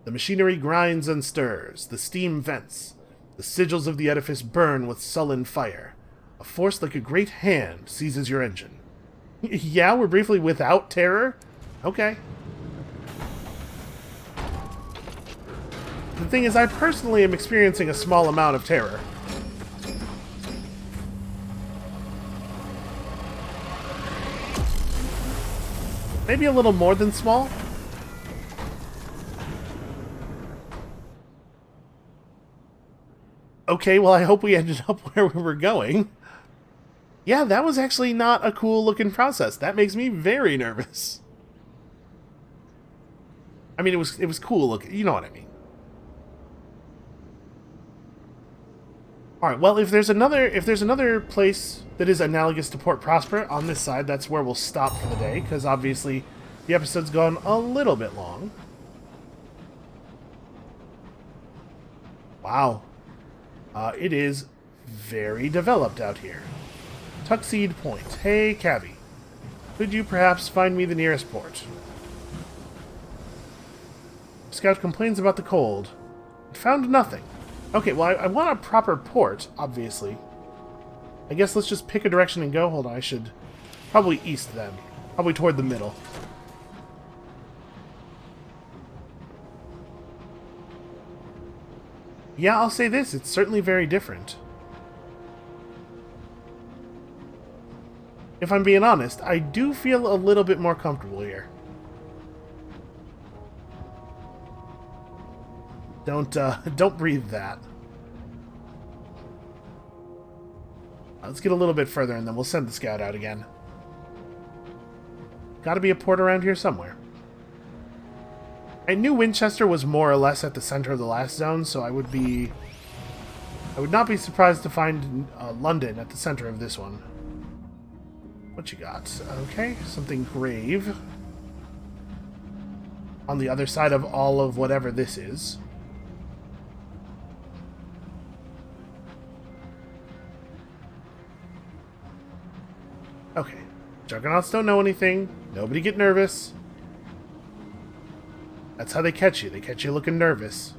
The machinery grinds and stirs, the steam vents. The sigils of the edifice burn with sullen fire. A force like a great hand seizes your engine. Yeah, we're briefly without terror? Okay. thing is, I personally am experiencing a small amount of terror. Maybe a little more than small. Okay, well, I hope we ended up where we were going. Yeah, that was actually not a cool looking process. That makes me very nervous. I mean, it was cool looking. You know what I mean. All right. Well, if there's another place that is analogous to Port Prosper on this side, that's where we'll stop for the day, because obviously the episode's gone a little bit long. Wow. It is very developed out here. Tuxeed Point. Hey, Cavi. Could you perhaps find me the nearest port? Scout complains about the cold. Found nothing. Okay, well, I want a proper port, obviously. I guess let's just pick a direction and go. Hold on, I should... Probably east, then. Probably toward the middle. Yeah, I'll say this. It's certainly very different. If I'm being honest, I do feel a little bit more comfortable here. Don't breathe that. Let's get a little bit further and then we'll send the scout out again. Gotta be a port around here somewhere. I knew Winchester was more or less at the center of the last zone, so I would not be surprised to find London at the center of this one. What you got? Okay, something grave. On the other side of all of whatever this is. Okay. Juggernauts don't know anything. Nobody get nervous. That's how they catch you. They catch you looking nervous.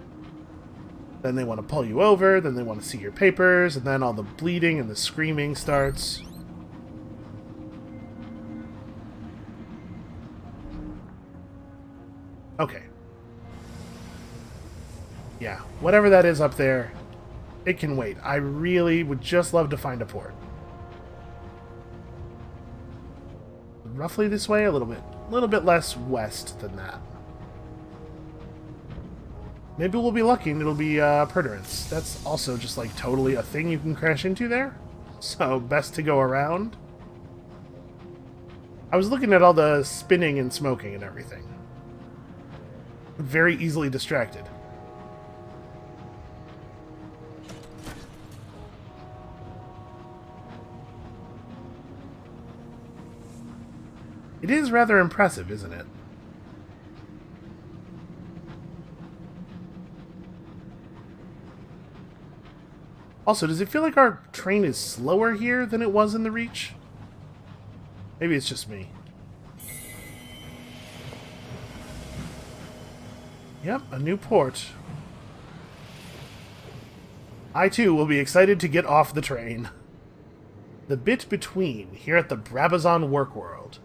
Then they want to pull you over, then they want to see your papers, and then all the bleeding and the screaming starts. Okay. Yeah, whatever that is up there, it can wait. I really would just love to find a port. Roughly this way, a little bit less west than that. Maybe we'll be lucky and it'll be Perderance. That's also just like totally a thing you can crash into there. So best to go around. I was looking at all the spinning and smoking and everything. Very easily distracted. It is rather impressive, isn't it? Also, does it feel like our train is slower here than it was in the Reach? Maybe it's just me. Yep, a new port. I, too, will be excited to get off the train. The bit between, here at the Brabazon Work World.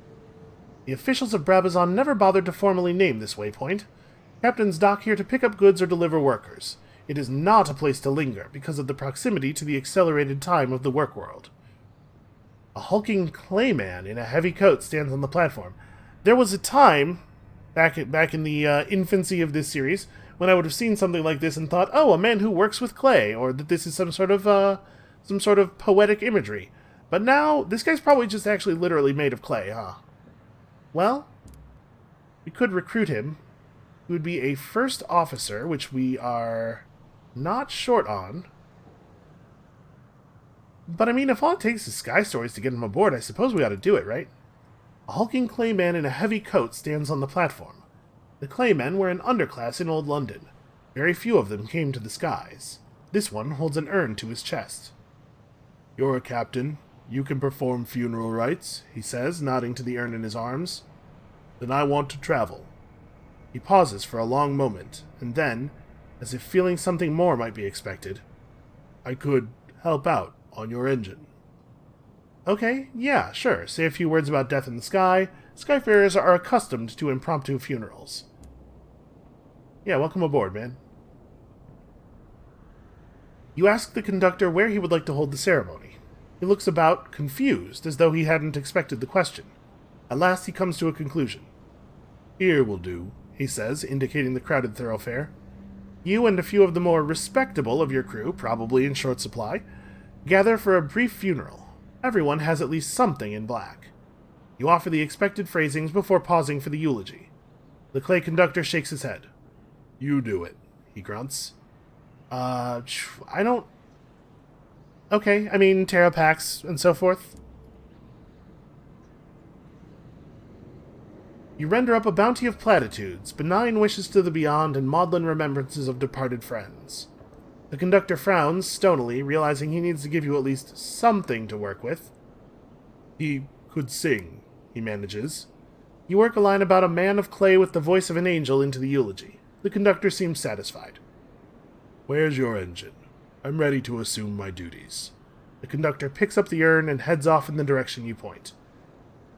The officials of Brabazon never bothered to formally name this waypoint. Captains dock here to pick up goods or deliver workers. It is not a place to linger, because of the proximity to the accelerated time of the work world. A hulking clayman in a heavy coat stands on the platform. There was a time, back in the infancy of this series, when I would have seen something like this and thought, oh, a man who works with clay, or that this is some sort of poetic imagery. But now, this guy's probably just actually literally made of clay, huh? Well, we could recruit him. He would be a first officer, which we are not short on. But I mean, if all it takes is sky stories to get him aboard, I suppose we ought to do it, right? A hulking clayman in a heavy coat stands on the platform. The claymen were an underclass in old London. Very few of them came to the skies. This one holds an urn to his chest. "You're a captain. You can perform funeral rites," he says, nodding to the urn in his arms. "Then I want to travel." He pauses for a long moment, and then, as if feeling something more might be expected, "I could help out on your engine." Okay, yeah, sure. Say a few words about death in the sky. Skyfarers are accustomed to impromptu funerals. Yeah, welcome aboard, man. You ask the conductor where he would like to hold the ceremony. He looks about, confused, as though he hadn't expected the question. At last he comes to a conclusion. "Here will do," he says, indicating the crowded thoroughfare. You and a few of the more respectable of your crew, probably in short supply, gather for a brief funeral. Everyone has at least something in black. You offer the expected phrasings before pausing for the eulogy. The clay conductor shakes his head. "You do it," he grunts. I don't... Okay, I mean, Terrapax and so forth. You render up a bounty of platitudes, benign wishes to the beyond, and maudlin remembrances of departed friends. The conductor frowns stonily, realizing he needs to give you at least something to work with. "He could sing," he manages. You work a line about a man of clay with the voice of an angel into the eulogy. The conductor seems satisfied. "Where's your engine? I'm ready to assume my duties." The conductor picks up the urn and heads off in the direction you point.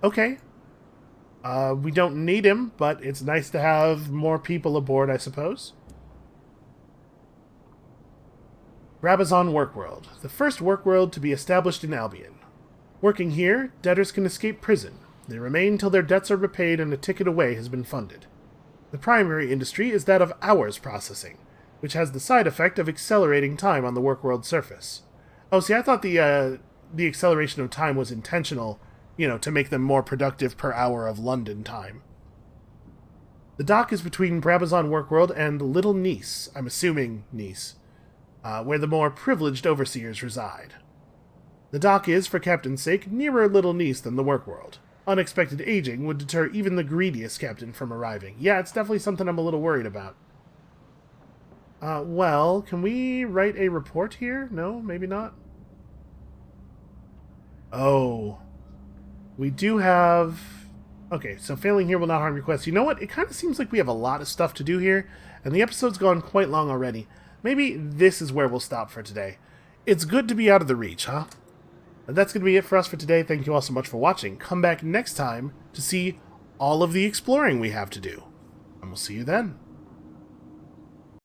Okay. We don't need him, but it's nice to have more people aboard, I suppose. Brabazon Workworld, the first workworld to be established in Albion. Working here, debtors can escape prison. They remain till their debts are repaid and a ticket away has been funded. The primary industry is that of hours processing, which has the side effect of accelerating time on the workworld surface. Oh, see, I thought the acceleration of time was intentional, to make them more productive per hour of London time. The dock is between Brabazon Workworld and Little Nice, I'm assuming Nice, where the more privileged overseers reside. The dock is, for Captain's sake, nearer Little Nice than the Workworld. Unexpected aging would deter even the greediest captain from arriving. Yeah, it's definitely something I'm a little worried about. Well, can we write a report here? No, maybe not. Oh. We do have... Okay, so failing here will not harm your quest. You know what? It kind of seems like we have a lot of stuff to do here, and the episode's gone quite long already. Maybe this is where we'll stop for today. It's good to be out of the reach, huh? And that's going to be it for us for today. Thank you all so much for watching. Come back next time to see all of the exploring we have to do. And we'll see you then.